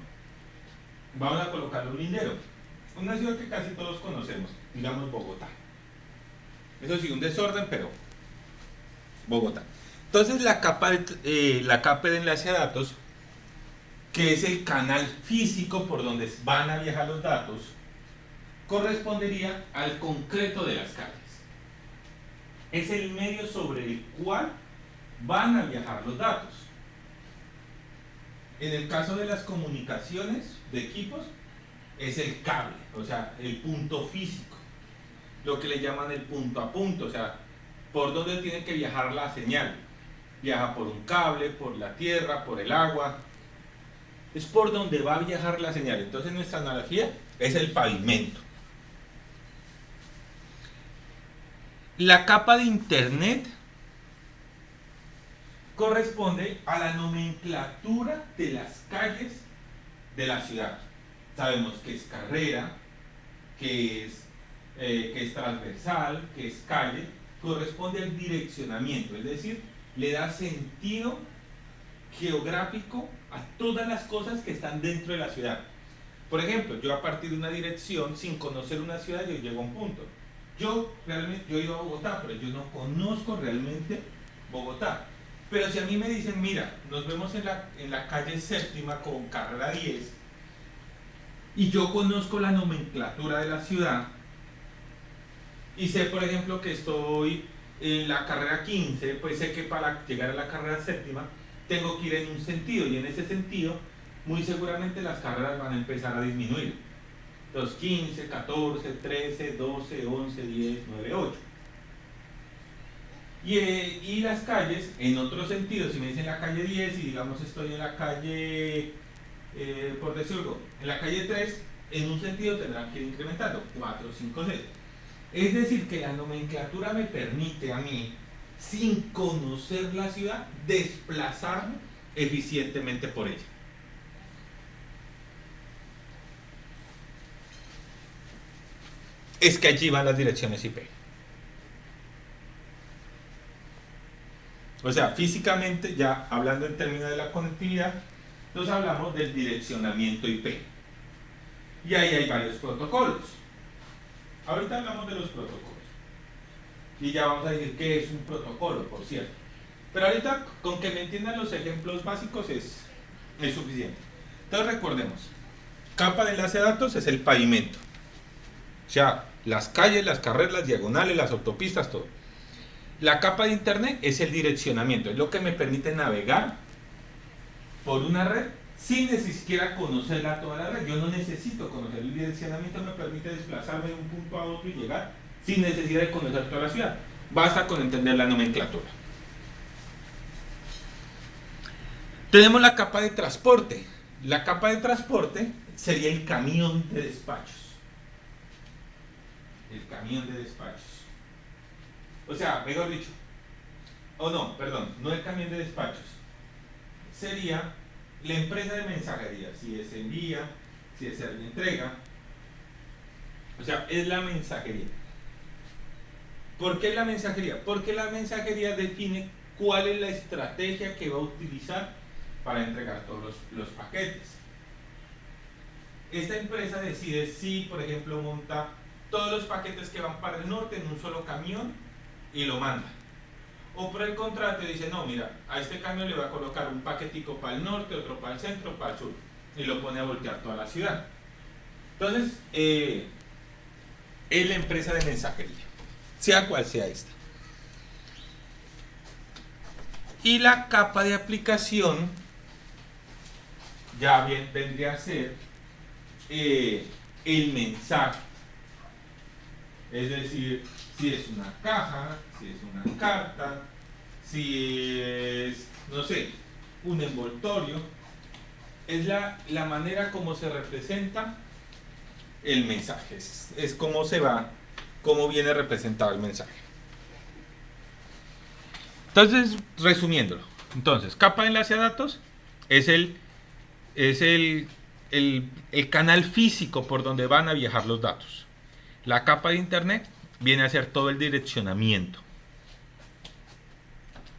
vamos a colocarle un lindero. Una ciudad que casi todos conocemos, digamos Bogotá. Eso sí, un desorden, pero Bogotá. Entonces la capa de enlace a datos, que es el canal físico por donde van a viajar los datos, correspondería al concreto de las calles. Es el medio sobre el cual van a viajar los datos. En el caso de las comunicaciones de equipos, es el cable, o sea, el punto físico, lo que le llaman el punto a punto, o sea, por donde tiene que viajar la señal. Viaja por un cable, por la tierra, por el agua, es por donde va a viajar la señal. Entonces nuestra analogía es el pavimento. La capa de internet corresponde a la nomenclatura de las calles de la ciudad. Sabemos que es carrera, que es transversal, que es calle. Corresponde al direccionamiento, es decir, le da sentido geográfico a todas las cosas que están dentro de la ciudad. Por ejemplo, yo a partir de una dirección, sin conocer una ciudad, yo llego a un punto. Yo he ido a Bogotá, pero yo no conozco realmente Bogotá. Pero si a mí me dicen, mira, nos vemos en la calle séptima con carrera 10, y yo conozco la nomenclatura de la ciudad, y sé, por ejemplo, que estoy en la carrera 15, pues sé que para llegar a la carrera séptima tengo que ir en un sentido, y en ese sentido muy seguramente las carreras van a empezar a disminuir. Entonces 15, 14, 13, 12, 11, 10, 9, 8. Y las calles en otro sentido, si me dicen la calle 10 y digamos estoy en la calle, por decirlo, en la calle 3, en un sentido tendrán que ir incrementando, 4, 5, 6. Es decir, que la nomenclatura me permite a mí, sin conocer la ciudad, desplazarme eficientemente por ella. Es que allí van las direcciones IP. O sea, físicamente, ya hablando en términos de la conectividad, nos hablamos del direccionamiento IP. Y ahí hay varios protocolos. Ahorita hablamos de los protocolos. Y ya vamos a decir qué es un protocolo, por cierto. Pero ahorita, con que me entiendan los ejemplos básicos es suficiente. Entonces recordemos, capa de enlace de datos es el pavimento. O sea, las calles, las carreras, las diagonales, las autopistas, todo. La capa de internet es el direccionamiento, es lo que me permite navegar por una red sin ni siquiera conocerla toda la red. Yo no necesito conocer el direccionamiento, me permite desplazarme de un punto a otro y llegar sin necesidad de conocer toda la ciudad. Basta con entender la nomenclatura. Tenemos la capa de transporte. La capa de transporte sería el camión de despachos. El camión de despachos. O sea, mejor dicho, o no, perdón, no el camión de despachos, sería la empresa de mensajería, si es envía, si es entrega, o sea, es la mensajería. ¿Por qué la mensajería? Porque la mensajería define cuál es la estrategia que va a utilizar para entregar todos los paquetes. Esta empresa decide si, por ejemplo, monta todos los paquetes que van para el norte en un solo camión y lo manda. O por el contrario dice, no, mira, a este camión le va a colocar un paquetico para el norte, otro para el centro, para el sur. Y lo pone a voltear toda la ciudad. Entonces, es la empresa de mensajería, sea cual sea esta. Y la capa de aplicación ya bien vendría a ser el mensaje. Es decir, si es una caja, si es una carta, si es, no sé, un envoltorio. Es la manera como se representa el mensaje. Es cómo se va, cómo viene representado el mensaje. Entonces, resumiéndolo. Entonces, capa de enlace a datos es el canal físico por donde van a viajar los datos. La capa de internet viene a ser todo el direccionamiento.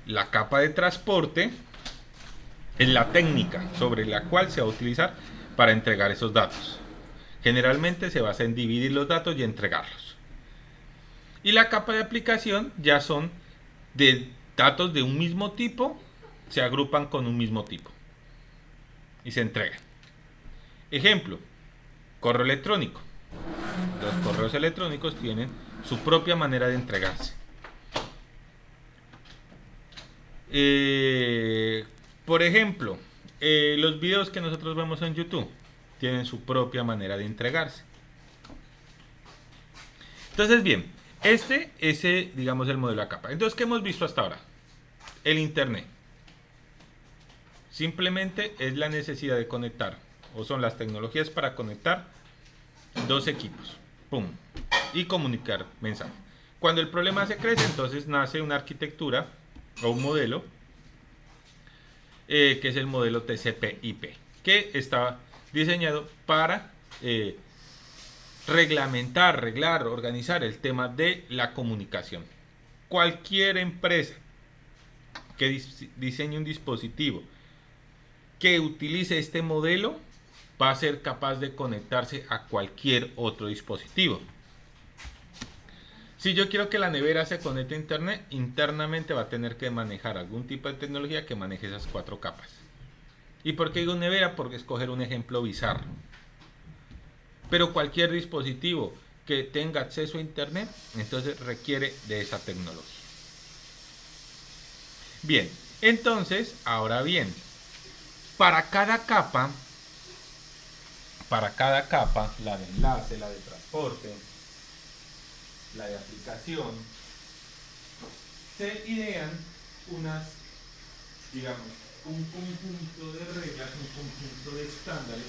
La capa de transporte es la técnica sobre la cual se va a utilizar para entregar esos datos. Generalmente se basa en dividir los datos y entregarlos. Y la capa de aplicación ya son de datos de un mismo tipo, se agrupan con un mismo tipo y se entregan. Ejemplo, correo electrónico. Los correos electrónicos tienen su propia manera de entregarse. Por ejemplo, los videos que nosotros vemos en YouTube tienen su propia manera de entregarse. Entonces, bien, ese digamos el modelo a capa. Entonces, ¿qué hemos visto hasta ahora? El internet. Simplemente es la necesidad de conectar, o son las tecnologías para conectar dos equipos, pum, y comunicar mensajes. Cuando el problema se crece, entonces nace una arquitectura o un modelo que es el modelo TCP/IP, que está diseñado para reglamentar, arreglar, organizar el tema de la comunicación. Cualquier empresa que diseñe un dispositivo que utilice este modelo va a ser capaz de conectarse a cualquier otro dispositivo. Si yo quiero que la nevera se conecte a internet, internamente va a tener que manejar algún tipo de tecnología que maneje esas 4 capas. ¿Y por qué digo nevera? Porque escoger un ejemplo bizarro. Pero cualquier dispositivo que tenga acceso a internet, entonces requiere de esa tecnología. Bien, entonces, ahora bien, para cada capa, la de enlace, la de transporte, la de aplicación, se idean un conjunto de reglas, un conjunto de estándares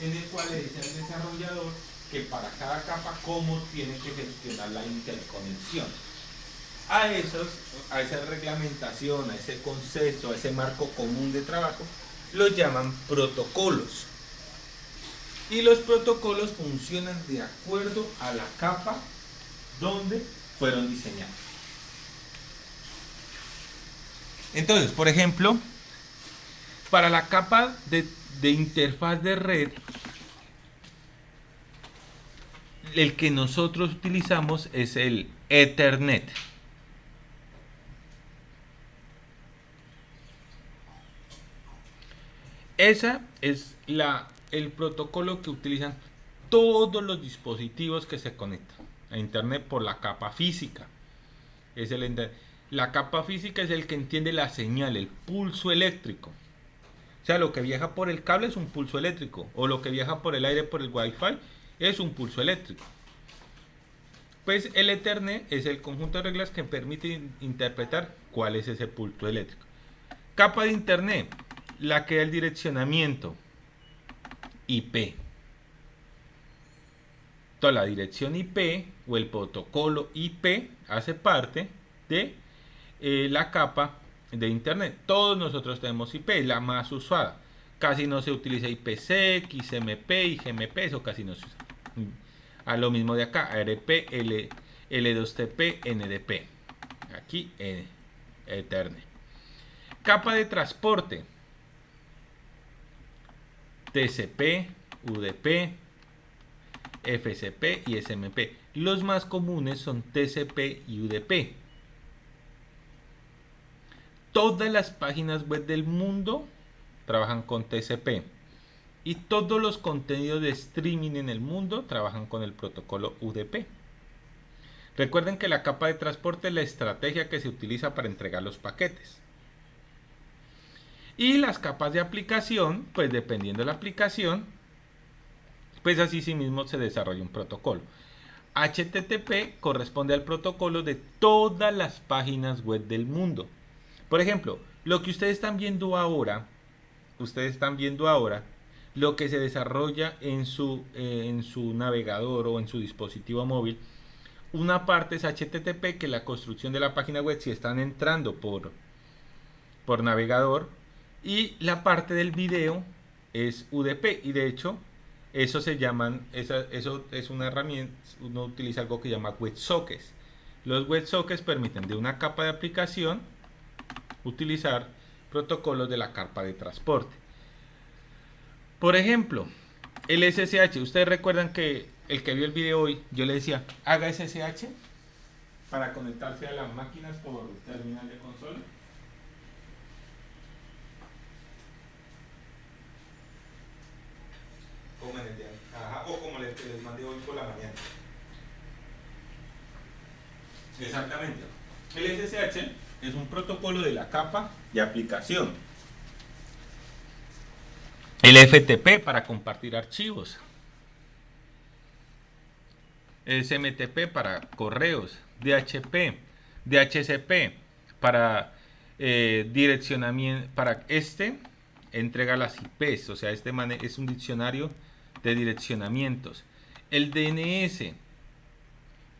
en el cual le dice al desarrollador que para cada capa cómo tiene que gestionar la interconexión. A esa reglamentación, a ese concepto, a ese marco común de trabajo, los llaman protocolos. Y los protocolos funcionan de acuerdo a la capa donde fueron diseñados. Entonces, por ejemplo, para la capa de interfaz de red, el que nosotros utilizamos es el Ethernet. Esa es el protocolo que utilizan todos los dispositivos que se conectan a internet por la capa física. La capa física es el que entiende la señal, el pulso eléctrico. O sea, lo que viaja por el cable es un pulso eléctrico, o lo que viaja por el aire por el Wi-Fi es un pulso eléctrico. Pues el Ethernet es el conjunto de reglas que permite interpretar cuál es ese pulso eléctrico. Capa de internet, la que da el direccionamiento IP. Toda la dirección IP o el protocolo IP hace parte de la capa de internet. Todos nosotros tenemos IP, es la más usada. Casi no se utiliza IPsec, XMP, IGMP, eso casi no se usa. A lo mismo de acá, ARP, L2TP, NDP. Aquí Ethernet. Capa de transporte. TCP, UDP, FCP y SMP. Los más comunes son TCP y UDP. Todas las páginas web del mundo trabajan con TCP y todos los contenidos de streaming en el mundo trabajan con el protocolo UDP. Recuerden que la capa de transporte es la estrategia que se utiliza para entregar los paquetes. Y las capas de aplicación, pues dependiendo de la aplicación, pues así sí mismo se desarrolla un protocolo. HTTP corresponde al protocolo de todas las páginas web del mundo. Por ejemplo, lo que ustedes están viendo ahora, lo que se desarrolla en su navegador o en su dispositivo móvil, una parte es HTTP, que es la construcción de la página web si están entrando por navegador, y la parte del video es UDP, y de hecho eso es una herramienta, uno utiliza algo que se llama WebSockets. Los WebSockets permiten de una capa de aplicación utilizar protocolos de la capa de transporte. Por ejemplo, el SSH. Ustedes recuerdan que el que vio el video hoy, yo le decía, haga SSH para conectarse a las máquinas por terminal de consola. Como en el día, o como les mandé hoy por la mañana. Exactamente. El SSH es un protocolo de la capa de aplicación. El FTP para compartir archivos. El SMTP para correos. DHP, DHCP para direccionamiento. Para entrega las IPs, o sea, es un diccionario de direccionamientos. El DNS,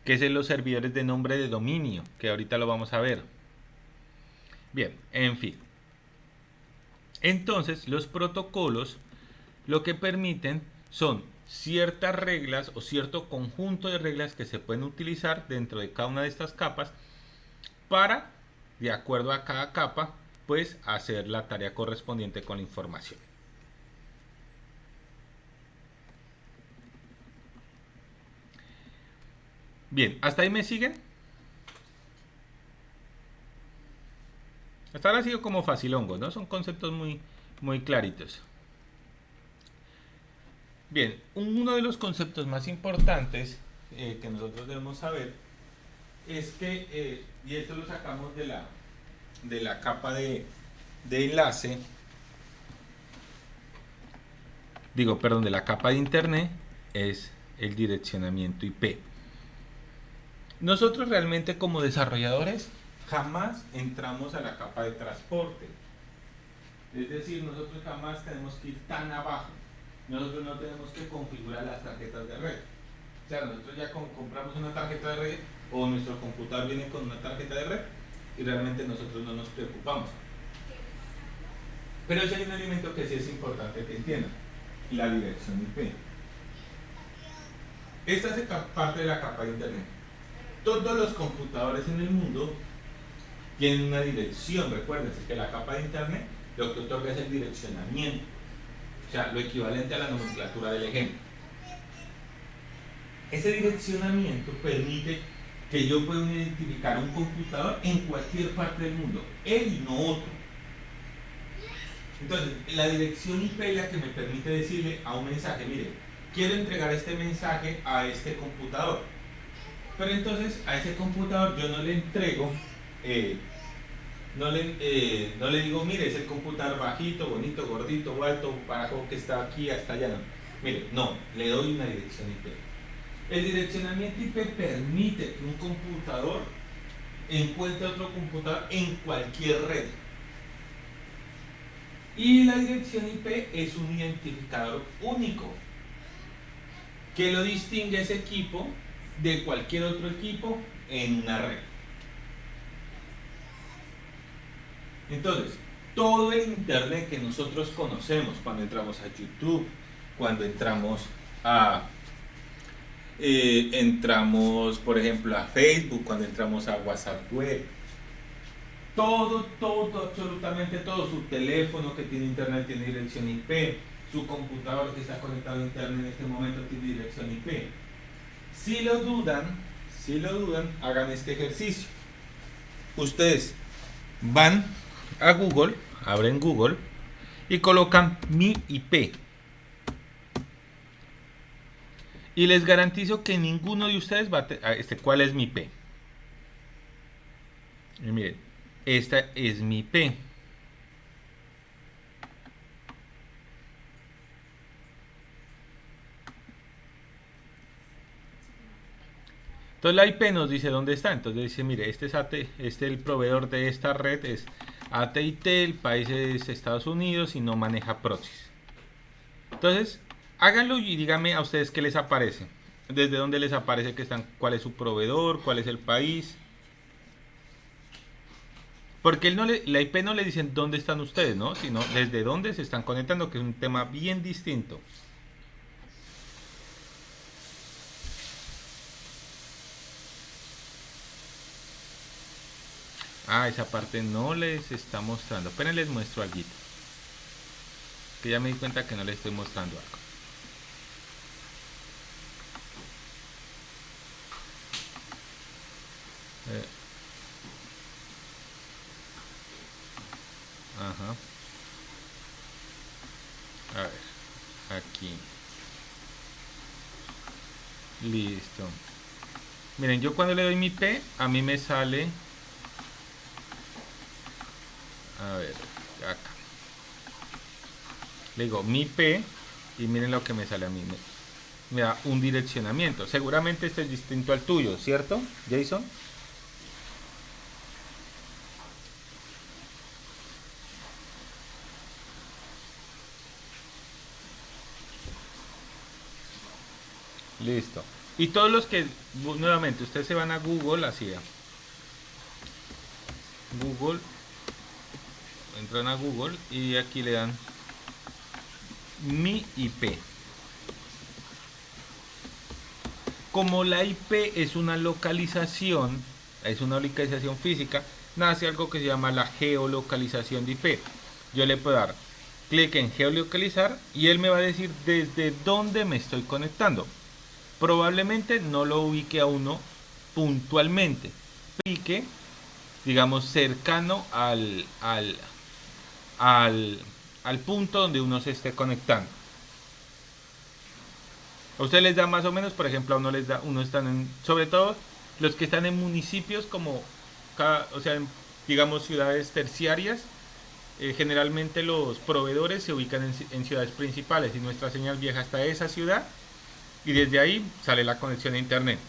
que es en los servidores de nombre de dominio, que ahorita lo vamos a ver. Bien, en fin. Entonces, los protocolos lo que permiten son ciertas reglas o cierto conjunto de reglas que se pueden utilizar dentro de cada una de estas capas para, de acuerdo a cada capa, pues hacer la tarea correspondiente con la información. Bien, ¿hasta ahí me siguen? Hasta ahora ha sido como facilongo, ¿no? Son conceptos muy claritos. Bien, uno de los conceptos más importantes que nosotros debemos saber es que, y esto lo sacamos de la capa de enlace, de la capa de internet, es el direccionamiento IP. Nosotros realmente como desarrolladores jamás entramos a la capa de transporte. Es decir, nosotros jamás tenemos que ir tan abajo. Nosotros no tenemos que configurar las tarjetas de red. O sea, nosotros ya compramos una tarjeta de red o nuestro computador viene con una tarjeta de red y realmente nosotros no nos preocupamos. Pero hay un elemento que sí es importante que entiendan: la dirección IP. Esta es parte de la capa de internet. Todos los computadores en el mundo tienen una dirección. Recuerden que la capa de internet lo que otorga es el direccionamiento, o sea, lo equivalente a la nomenclatura del ejemplo. Ese direccionamiento permite que yo pueda identificar un computador en cualquier parte del mundo, él y no otro. Entonces, la dirección IP es la que me permite decirle a un mensaje: mire, quiero entregar este mensaje a este computador. Pero entonces a ese computador yo no le entrego, no le digo, mire, es el computador bajito, bonito, gordito, o alto, bajo, que está aquí hasta allá. No. Mire, no, le doy una dirección IP. El direccionamiento IP permite que un computador encuentre otro computador en cualquier red. Y la dirección IP es un identificador único que lo distingue ese equipo de cualquier otro equipo en una red. Entonces, todo el internet que nosotros conocemos, cuando entramos a YouTube, cuando entramos a entramos, por ejemplo, a Facebook, cuando entramos a WhatsApp web, todo, absolutamente todo, su teléfono que tiene internet tiene dirección IP, su computador que está conectado a internet en este momento tiene dirección IP. Si lo dudan, hagan este ejercicio. Ustedes van a Google, abren Google y colocan mi IP. Y les garantizo que ninguno de ustedes va a ¿cuál es mi IP? Y miren, esta es mi IP. Entonces la IP nos dice dónde está. Entonces dice, mire, este es el proveedor de esta red es AT&T, el país es Estados Unidos y no maneja proxies. Entonces, háganlo y díganme a ustedes qué les aparece. Desde dónde les aparece que están, cuál es su proveedor, cuál es el país. Porque la IP no le dicen dónde están ustedes, ¿no? Sino desde dónde se están conectando, que es un tema bien distinto. Ah, esa parte no les está mostrando. Pero les muestro algo. Que ya me di cuenta que no les estoy mostrando algo. Ajá. A ver. Aquí. Listo. Miren, yo cuando le doy mi IP, a mí me sale... A ver, acá. Le digo mi IP y miren lo que me sale a mí. Me da un direccionamiento. Seguramente este es distinto al tuyo, ¿cierto, Jason? Listo. Y todos los que, nuevamente, ustedes se van a Google, así Google, entran a Google y aquí le dan mi IP. Como la IP es una localización física, nace algo que se llama la geolocalización de IP. Yo le puedo dar clic en geolocalizar y él me va a decir desde dónde me estoy conectando. Probablemente no lo ubique a uno puntualmente, ubique, digamos, cercano al punto donde uno se esté conectando. A ustedes les da más o menos, por ejemplo, a uno les da, sobre todo los que están en municipios como, digamos, ciudades terciarias, generalmente los proveedores se ubican en ciudades principales y nuestra señal viaja hasta esa ciudad y desde ahí sale la conexión a internet.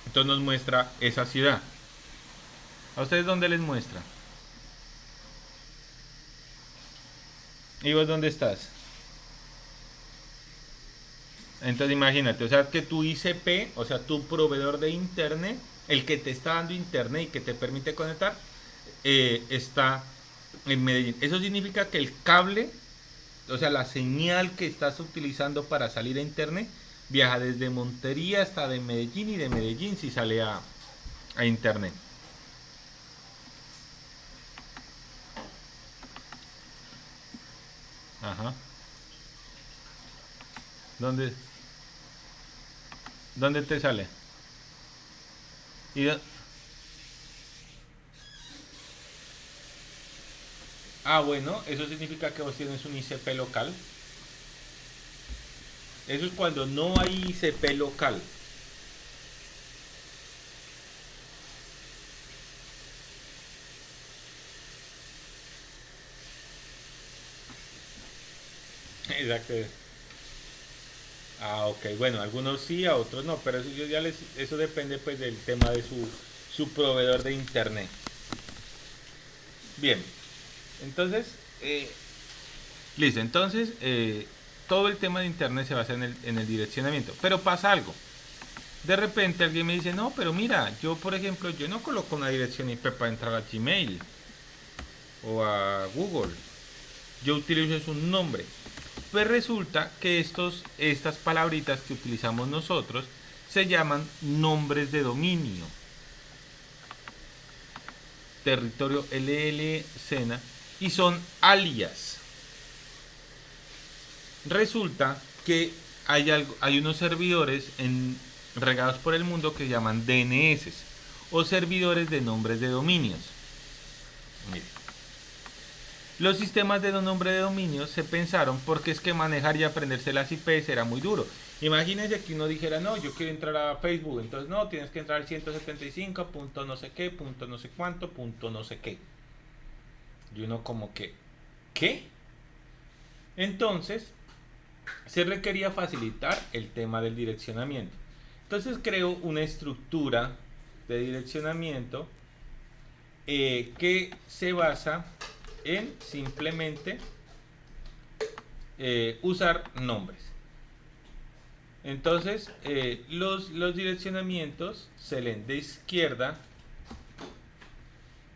Entonces nos muestra esa ciudad. ¿A ustedes dónde les muestra? ¿Y vos dónde estás? Entonces imagínate, o sea que tu ICP, o sea tu proveedor de internet, el que te está dando internet y que te permite conectar, está en Medellín. Eso significa que el cable, o sea la señal que estás utilizando para salir a internet, viaja desde Montería hasta de Medellín y de Medellín si sale a internet. Ajá. ¿Dónde te sale? Bueno, eso significa que vos tienes un ICP local. Eso es cuando no hay ICP local. Exacto. Ok, bueno, algunos sí, a otros no, pero eso depende pues del tema de su proveedor de internet. Bien, entonces, listo, entonces todo el tema de internet se basa en el direccionamiento, pero pasa algo. De repente alguien me dice, no, pero mira, yo por ejemplo, yo no coloco una dirección IP para entrar a Gmail o a Google. Yo utilizo es un nombre. Pues resulta que estas palabritas que utilizamos nosotros se llaman nombres de dominio. Territorio LL Sena y son alias. Resulta que hay unos servidores regados por el mundo que llaman DNS o servidores de nombres de dominios. Mire. Los sistemas de nombre de dominios se pensaron porque es que manejar y aprenderse las IPs era muy duro. Imagínense que uno dijera, no, yo quiero entrar a Facebook, entonces no, tienes que entrar al 175, punto no sé qué, punto no sé cuánto, punto no sé qué. Y uno como que, ¿qué? Entonces, se requería facilitar el tema del direccionamiento. Entonces creo una estructura de direccionamiento que se basa en simplemente usar nombres. Entonces, los direccionamientos se leen de izquierda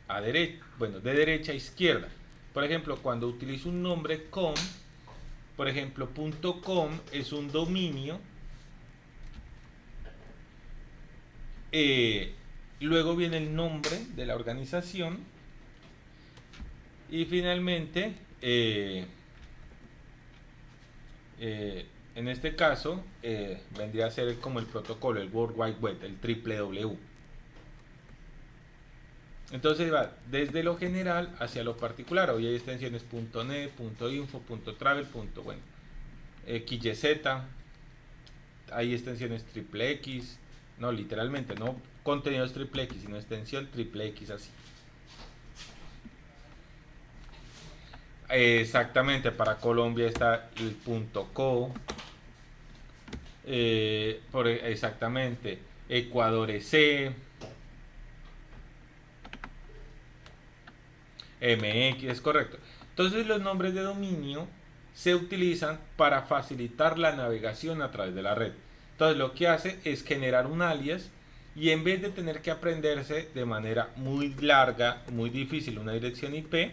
a derecha, bueno, de derecha a izquierda. Por ejemplo, cuando utilizo un nombre com, por ejemplo, .com es un dominio. Luego viene el nombre de la organización. Y finalmente, en este caso, vendría a ser como el protocolo, el World Wide Web, el www. Entonces va desde lo general hacia lo particular. Hoy hay extensiones .net, .info, .travel, bueno, XYZ. Hay extensiones XXX. No, literalmente, no contenidos XXX, sino extensión XXX así. Exactamente, para Colombia está el .co. Exactamente, Ecuador EC, MX, es correcto. Entonces los nombres de dominio se utilizan para facilitar la navegación a través de la red. Entonces lo que hace es generar un alias y en vez de tener que aprenderse de manera muy larga, muy difícil una dirección IP,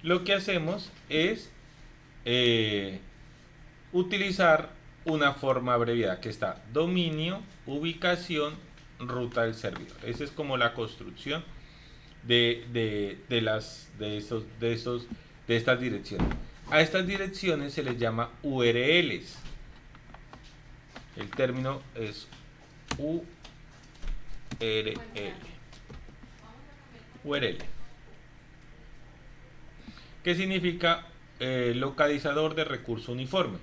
lo que hacemos es utilizar una forma abreviada que está dominio, ubicación, ruta del servidor. Esa es como la construcción de estas direcciones. A estas direcciones se les llama URLs. El término es URL. URL. ¿Qué significa localizador de recurso uniforme?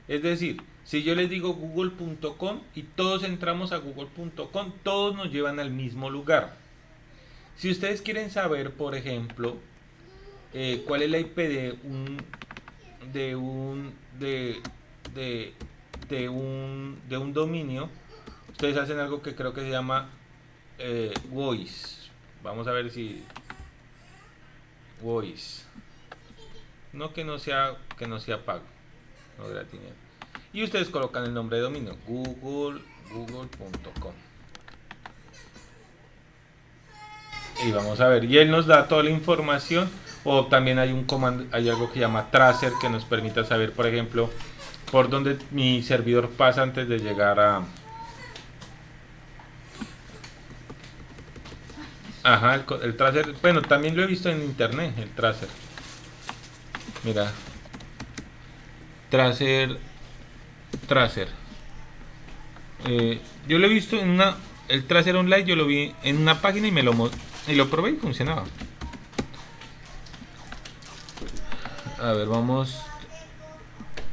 Es decir, si yo les digo google.com y todos entramos a google.com, todos nos llevan al mismo lugar. Si ustedes quieren saber, por ejemplo, cuál es la IP de un dominio, ustedes hacen algo que creo que se llama voice. Vamos a ver si voice. No que no sea pago, no gratis. Y ustedes colocan el nombre de dominio, google.com. Y vamos a ver, y él nos da toda la información, o también hay un comando, hay algo que se llama tracer que nos permite saber, por ejemplo, por dónde mi servidor pasa antes de llegar a... Ajá, el tracer, bueno, también lo he visto en internet, el tracer. Mira, tracer. Yo lo he visto en el tracer online, yo lo vi en una página y lo probé y funcionaba. A ver, vamos.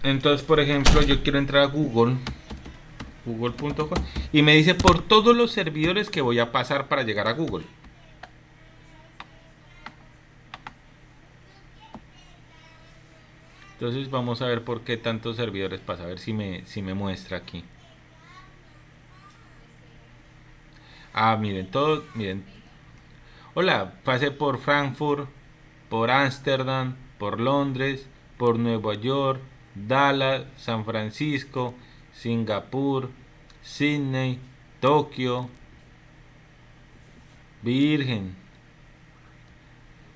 Entonces, por ejemplo, yo quiero entrar a google.com y me dice por todos los servidores que voy a pasar para llegar a Google. Entonces vamos a ver por qué tantos servidores pasa, a ver si me muestra aquí. Miren, miren. Hola, pasé por Frankfurt, por Ámsterdam, por Londres, por Nueva York, Dallas, San Francisco, Singapur, Sydney, Tokio, Virgen,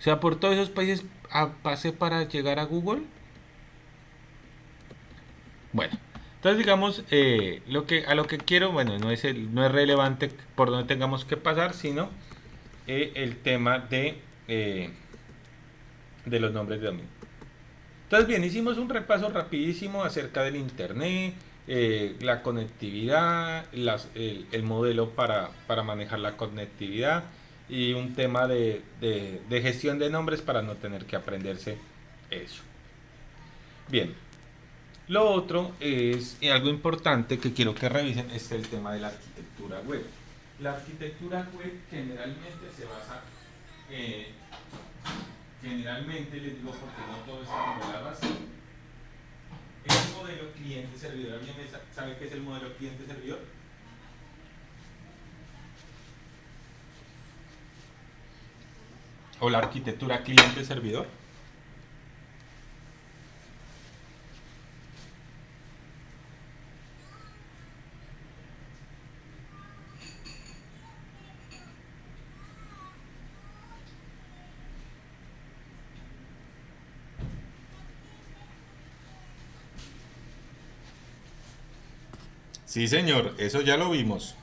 O sea, por todos esos países pasé para llegar a Google. Bueno, entonces digamos, a lo que quiero, bueno, no es relevante por donde tengamos que pasar, sino el tema de los nombres de dominio. Entonces bien, hicimos un repaso rapidísimo acerca del internet, la conectividad, el modelo para manejar la conectividad y un tema de gestión de nombres para no tener que aprenderse eso. Bien, lo otro es algo importante que quiero que revisen, es el tema de la arquitectura web. La arquitectura web generalmente se basa, generalmente les digo porque no todo está modelado así, el modelo cliente-servidor. ¿Alguien sabe qué es el modelo cliente-servidor? ¿O la arquitectura cliente-servidor? Sí, señor, eso ya lo vimos.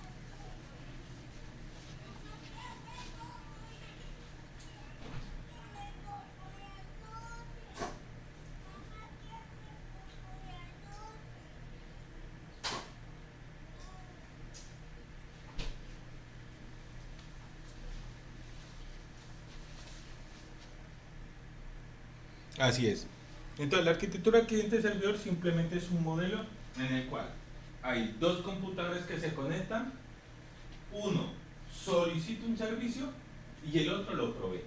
Así es. Entonces, la arquitectura cliente-servidor simplemente es un modelo en el cual hay dos computadores que se conectan, uno solicita un servicio y el otro lo provee.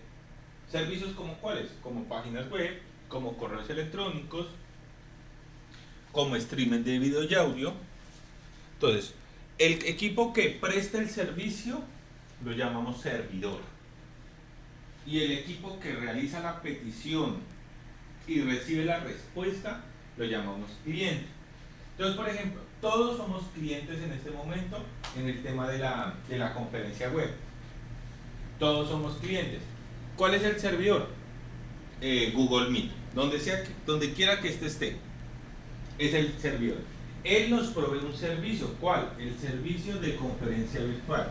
¿Servicios como cuáles? Como páginas web, como correos electrónicos, como streaming de video y audio. Entonces, el equipo que presta el servicio lo llamamos servidor. Y el equipo que realiza la petición y recibe la respuesta lo llamamos cliente. Entonces, por ejemplo, todos somos clientes en este momento en el tema de la conferencia web. Todos somos clientes. ¿Cuál es el servidor? Google Meet. Donde quiera que esté, es el servidor. Él nos provee un servicio. ¿Cuál? El servicio de conferencia virtual.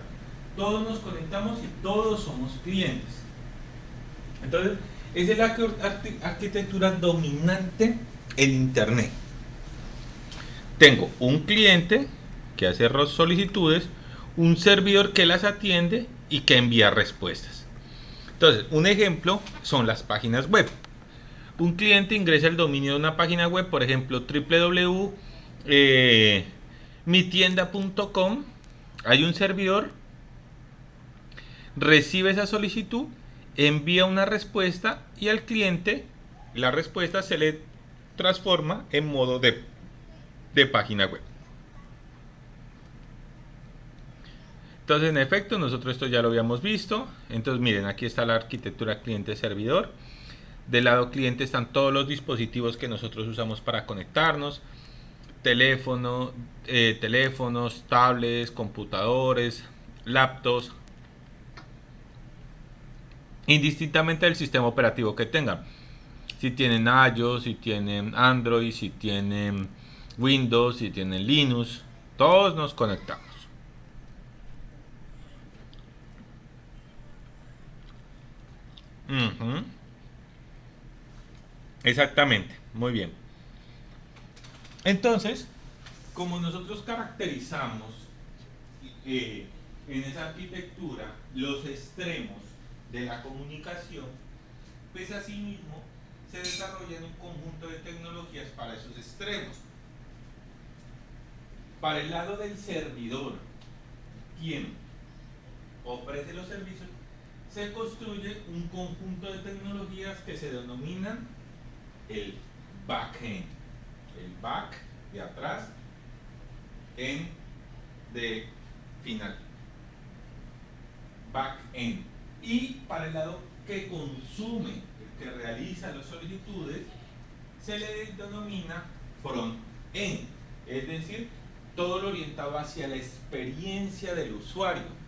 Todos nos conectamos y todos somos clientes. Entonces, esa es la arquitectura dominante en Internet. Tengo un cliente que hace solicitudes, un servidor que las atiende y que envía respuestas. Entonces, un ejemplo son las páginas web. Un cliente ingresa el dominio de una página web, por ejemplo, www.mitienda.com. Hay un servidor, recibe esa solicitud, envía una respuesta y al cliente la respuesta se le transforma en modo de página web. Entonces, en efecto, nosotros esto ya lo habíamos visto. Entonces, miren, aquí está la arquitectura cliente-servidor. Del lado cliente están todos los dispositivos que nosotros usamos para conectarnos. Teléfonos, tablets, computadores, laptops, indistintamente del sistema operativo que tengan. Si tienen iOS, si tienen Android, si tienen Windows, si tienen Linux, todos nos conectamos. Exactamente, muy bien. Entonces, como nosotros caracterizamos en esa arquitectura los extremos de la comunicación, pues asimismo se desarrollan un conjunto de tecnologías para esos extremos. Para el lado del servidor, quien ofrece los servicios, se construye un conjunto de tecnologías que se denominan el backend. El back de atrás, end de final. Backend. Y para el lado que consume, el que realiza las solicitudes, se le denomina front-end. Es decir, todo lo orientado hacia la experiencia del usuario.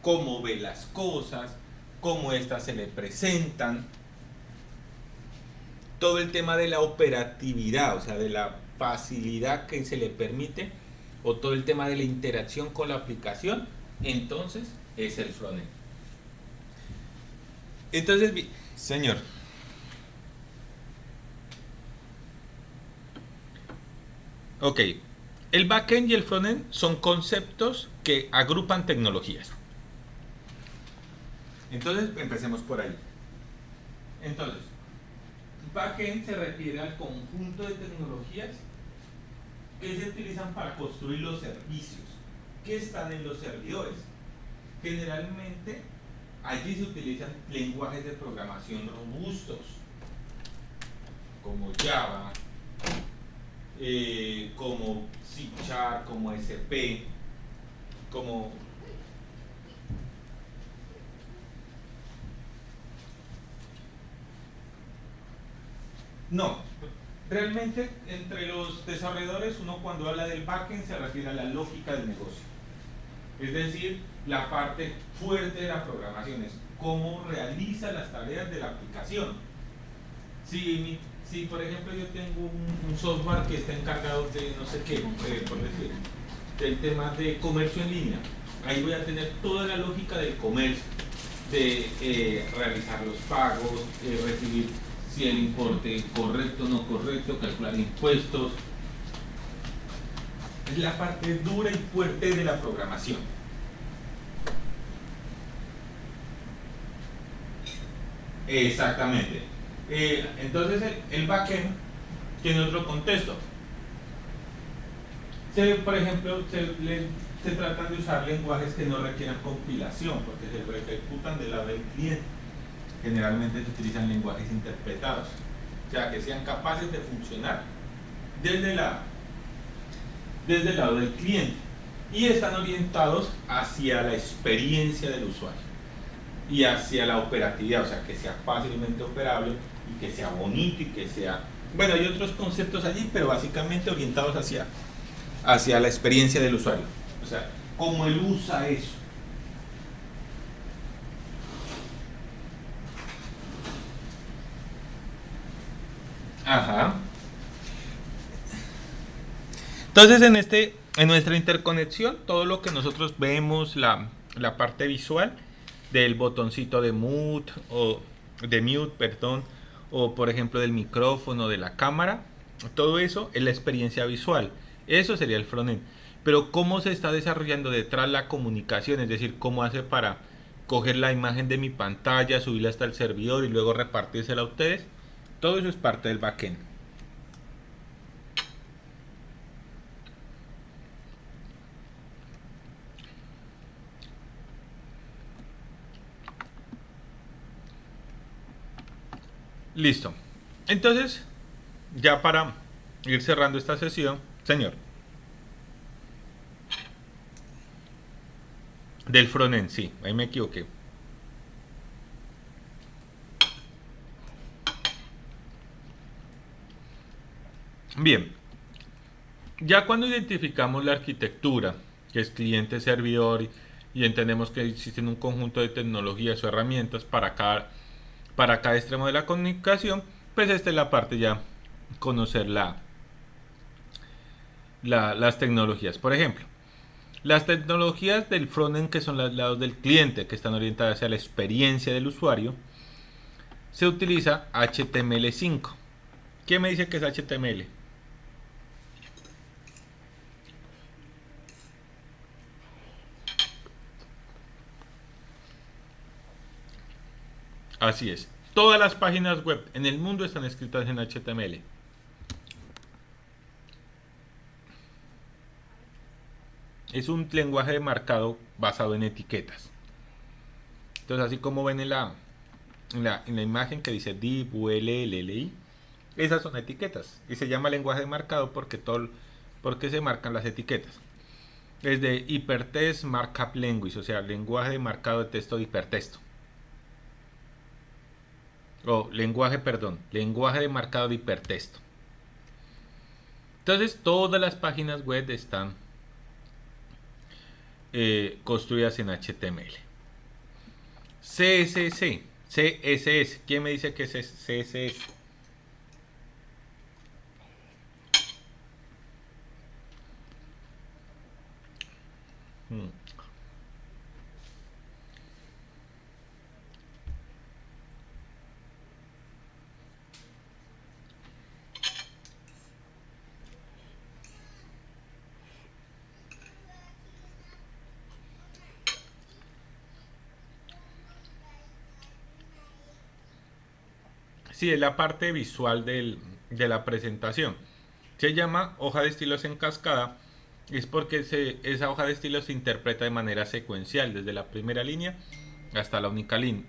Cómo ve las cosas, cómo éstas se le presentan, todo el tema de la operatividad, o sea, de la facilidad que se le permite, o todo el tema de la interacción con la aplicación, entonces es el frontend. Entonces, señor, ok, el backend y el frontend son conceptos que agrupan tecnologías. Entonces, empecemos por ahí. Entonces, backend se refiere al conjunto de tecnologías que se utilizan para construir los servicios que están en los servidores. Generalmente, allí se utilizan lenguajes de programación robustos, como Java, como C#, como SP, como... No, realmente entre los desarrolladores uno cuando habla del backend se refiere a la lógica del negocio. Es decir, la parte fuerte de la programación es cómo realiza las tareas de la aplicación. Si por ejemplo yo tengo un software que está encargado de no sé qué, por decir, del tema de comercio en línea, ahí voy a tener toda la lógica del comercio, de realizar los pagos, recibir si el importe correcto o no correcto, calcular impuestos. Es la parte dura y fuerte de la programación. Exactamente. Entonces el backend tiene otro contexto. Por ejemplo, se tratan de usar lenguajes que no requieran compilación, porque se ejecutan del lado del cliente. Generalmente se utilizan lenguajes interpretados, o sea, que sean capaces de funcionar desde el lado del cliente y están orientados hacia la experiencia del usuario y hacia la operatividad, o sea, que sea fácilmente operable y que sea bonito y que sea... Bueno, hay otros conceptos allí, pero básicamente orientados hacia la experiencia del usuario, o sea, cómo él usa eso. Ajá. Entonces en nuestra interconexión, todo lo que nosotros vemos, la parte visual del botoncito de mute perdón, o por ejemplo del micrófono, de la cámara, todo eso es la experiencia visual. Eso sería el frontend. Pero cómo se está desarrollando detrás la comunicación, es decir, cómo hace para coger la imagen de mi pantalla, subirla hasta el servidor y luego repartírsela a ustedes, todo eso es parte del backend. Listo. Entonces, ya para ir cerrando esta sesión, señor, del frontend, sí, ahí me equivoqué. Bien, ya cuando identificamos la arquitectura, que es cliente-servidor, y entendemos que existen un conjunto de tecnologías o herramientas para cada extremo de la comunicación, pues esta es la parte ya, conocer las tecnologías. Por ejemplo, las tecnologías del frontend, que son los lados del cliente, que están orientadas hacia la experiencia del usuario, se utiliza HTML5. ¿Quién me dice que es HTML? Así es. Todas las páginas web en el mundo están escritas en HTML. Es un lenguaje de marcado basado en etiquetas. Entonces, así como ven en la imagen que dice div, ul, lli, esas son etiquetas. Y se llama lenguaje de marcado porque se marcan las etiquetas. Es de Hypertext Markup Language, o sea, lenguaje de marcado de texto de hipertexto. Lenguaje de marcado de hipertexto. Entonces, todas las páginas web están construidas en HTML. CSS. CSS. ¿Quién me dice que es CSS? Sí, es la parte visual de la presentación. Se llama hoja de estilos en cascada. Es porque esa hoja de estilos se interpreta de manera secuencial, desde la primera línea hasta la,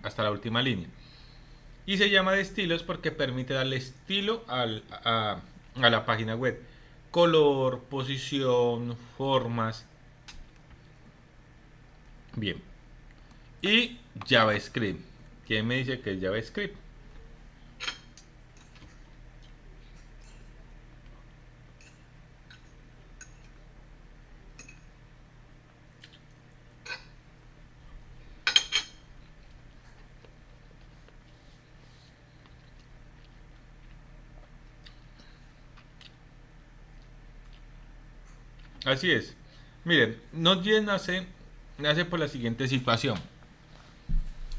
hasta la última línea. Y se llama de estilos porque permite darle estilo a la página web. Color, posición, formas. Bien. Y JavaScript. ¿Quién me dice que es JavaScript? Así es. Miren, Node.js nace por la siguiente situación.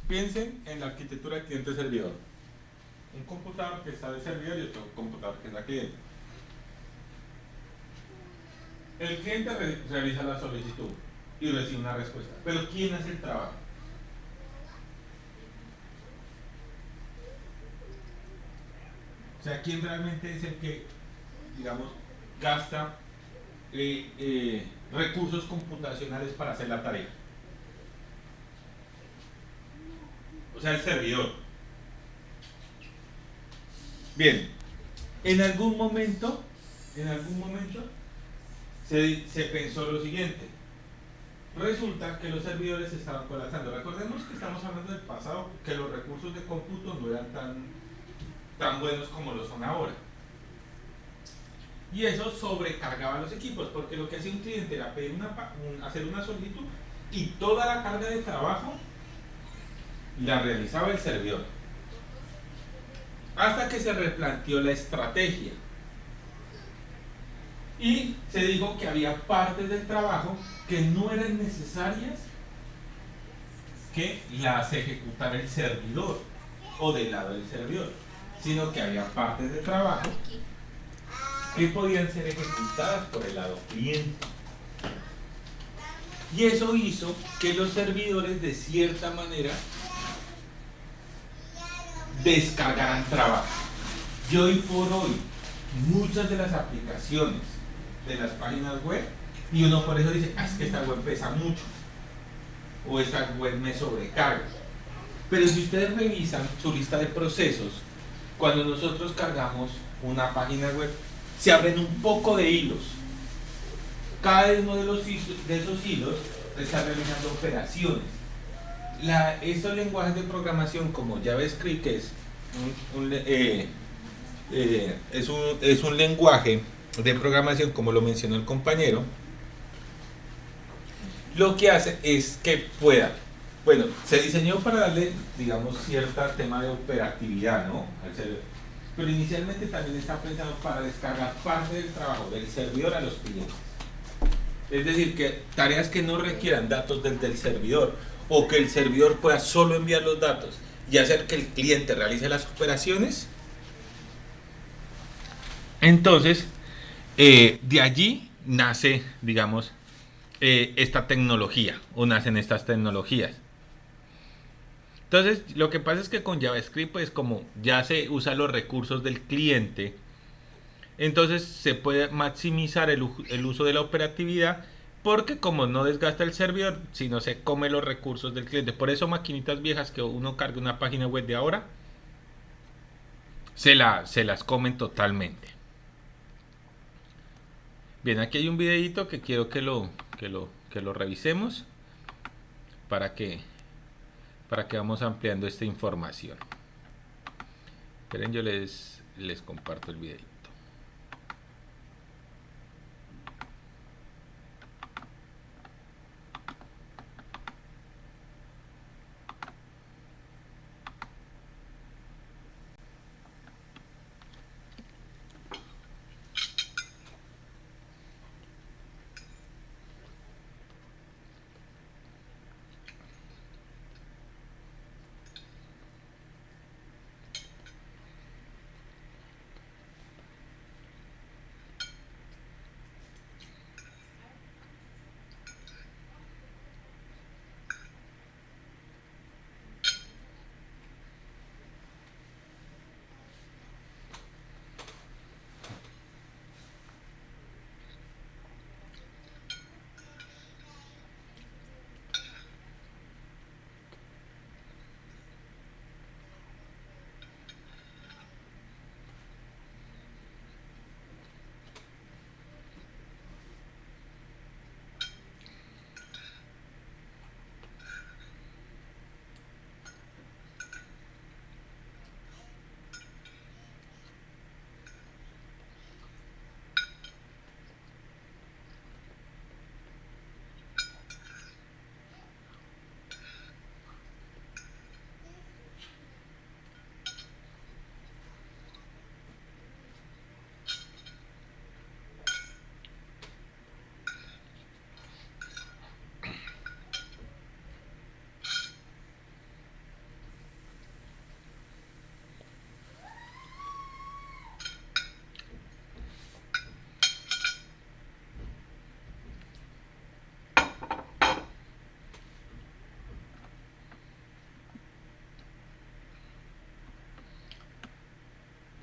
Piensen en la arquitectura cliente-servidor. Un computador que está de servidor y otro computador que es de cliente. El cliente realiza la solicitud y recibe una respuesta. Pero ¿quién hace el trabajo? O sea, ¿quién realmente es el que, digamos, gasta recursos computacionales para hacer la tarea? O sea, el servidor. Bien, en algún momento se pensó lo siguiente. Resulta que los servidores se estaban colapsando. Recordemos que estamos hablando del pasado, que los recursos de cómputo no eran tan buenos como lo son ahora. Y eso sobrecargaba los equipos, porque lo que hacía un cliente era pedir hacer una solicitud y toda la carga de trabajo la realizaba el servidor. Hasta que se replanteó la estrategia. Y se dijo que había partes del trabajo que no eran necesarias que las ejecutara el servidor o del lado del servidor, sino que había partes de trabajo que podían ser ejecutadas por el lado cliente. Y eso hizo que los servidores de cierta manera descargaran trabajo. Y hoy por hoy, muchas de las aplicaciones de las páginas web, y uno por eso dice, es que esta web pesa mucho, o esta web me sobrecarga. Pero si ustedes revisan su lista de procesos, cuando nosotros cargamos una página web, se abren un poco de hilos. Cada uno de esos hilos está realizando operaciones. Estos lenguajes de programación como JavaScript, que es un lenguaje de programación, como lo mencionó el compañero, lo que hace es que pueda, bueno, se diseñó para darle, digamos, cierto tema de operatividad, ¿no?, al servidor, pero inicialmente también está pensado para descargar parte del trabajo del servidor a los clientes. Es decir, que tareas que no requieran datos desde el servidor, o que el servidor pueda solo enviar los datos y hacer que el cliente realice las operaciones. Entonces, de allí nace, digamos, esta tecnología, o nacen estas tecnologías. Entonces, lo que pasa es que con JavaScript, pues como ya se usan los recursos del cliente, entonces se puede maximizar el uso de la operatividad, porque como no desgasta el servidor, sino se come los recursos del cliente. Por eso maquinitas viejas que uno carga una página web de ahora, se las comen totalmente. Bien, aquí hay un videito que quiero que lo revisemos para que vamos ampliando esta información. Esperen, yo les comparto el videito.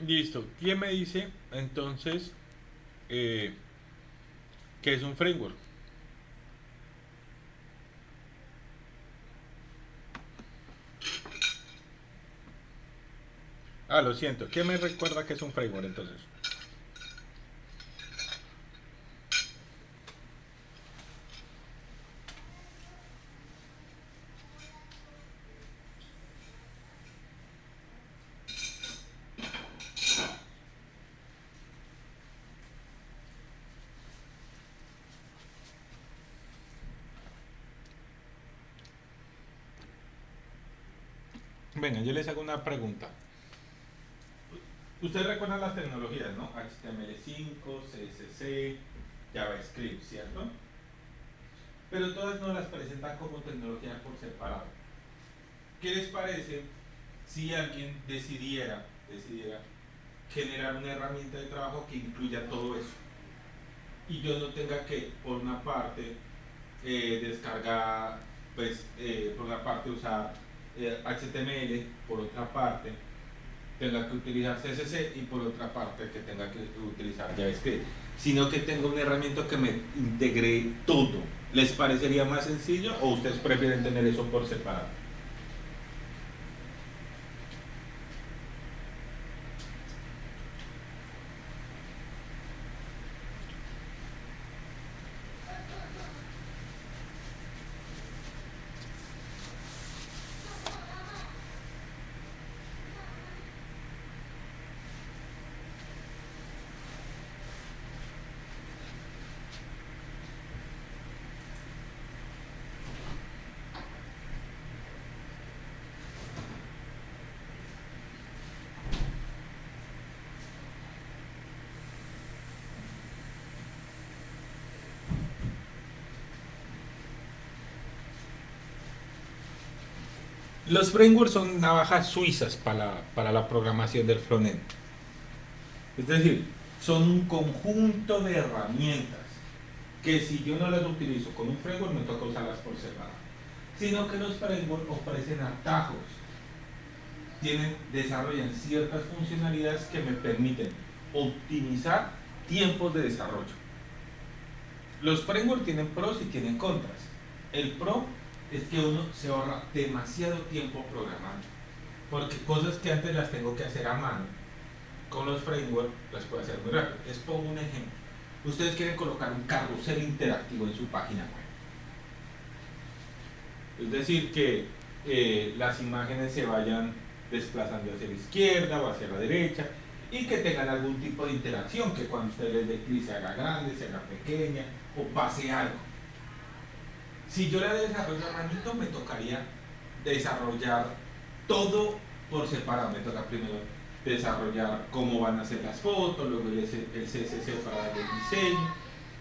Listo. ¿Quién me dice entonces eh, qué es un framework? Ah, lo siento. ¿Quién me recuerda que es un framework entonces? Venga, yo les hago una pregunta. Ustedes recuerdan las tecnologías, ¿no? HTML5, CSS, JavaScript, ¿cierto? Pero todas no las presentan como tecnología por separado. ¿Qué les parece si alguien decidiera generar una herramienta de trabajo que incluya todo eso? Y yo no tenga que, por una parte, descargar, pues, por una parte usar HTML, por otra parte, tenga que utilizar CSS y por otra parte que tenga que utilizar JavaScript, sino que tenga una herramienta que me integre todo. ¿Les parecería más sencillo o ustedes prefieren tener eso por separado? Los frameworks son navajas suizas para la programación del frontend. Es decir, son un conjunto de herramientas que si yo no las utilizo con un framework me toca usarlas por separado. Sino que los frameworks ofrecen atajos, desarrollan ciertas funcionalidades que me permiten optimizar tiempos de desarrollo. Los frameworks tienen pros y tienen contras. El pro es que uno se ahorra demasiado tiempo programando, porque cosas que antes las tengo que hacer a mano, con los frameworks las puedo hacer muy rápido. Les pongo un ejemplo. Ustedes quieren colocar un carrusel interactivo en su página web. Es decir, que las imágenes se vayan desplazando hacia la izquierda o hacia la derecha y que tengan algún tipo de interacción, que cuando usted les dé clic se haga grande, se haga pequeña o pase algo. Si yo la desarrollo a manito, me tocaría desarrollar todo por separado. Me toca primero desarrollar cómo van a ser las fotos, luego el CSS para darle el diseño,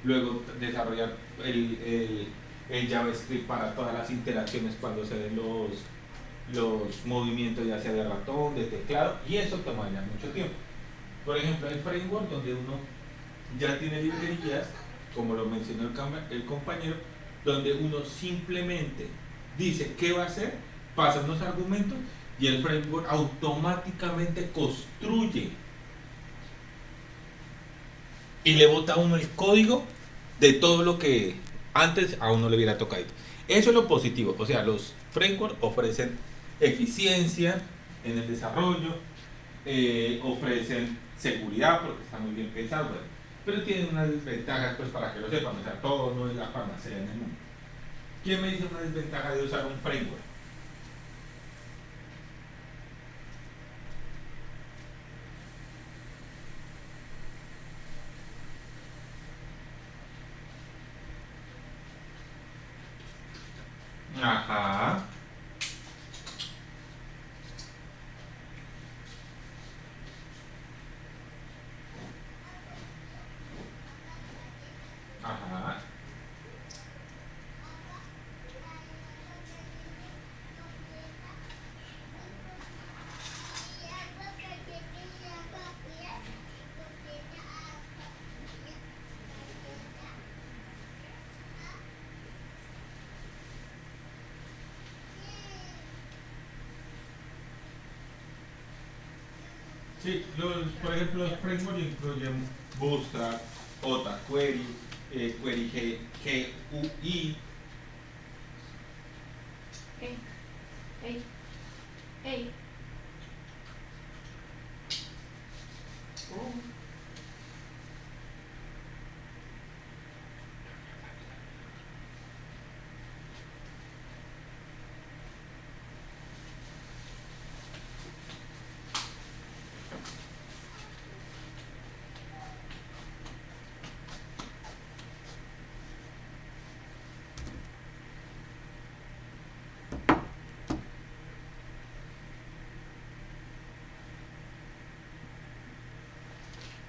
luego desarrollar el JavaScript para todas las interacciones cuando se den los movimientos ya sea de ratón, de teclado, y eso tomaría mucho tiempo. Por ejemplo, hay framework donde uno ya tiene librerías, como lo mencionó el compañero, donde uno simplemente dice qué va a hacer, pasa unos argumentos y el framework automáticamente construye y le bota a uno el código de todo lo que antes a uno le hubiera tocado. Eso es lo positivo, o sea, los frameworks ofrecen eficiencia en el desarrollo, ofrecen seguridad porque está muy bien pensado, bueno, pero tienen unas desventajas, pues para que lo sepan, o sea, todo no es la panacea en el mundo. ¿Quién me dice una desventaja de usar un framework? Ajá, ajá. Sí, por ejemplo, los frameworks incluyen Bootstrap, OtaQuery, Query GUI. Ey, ey, ey. Oh.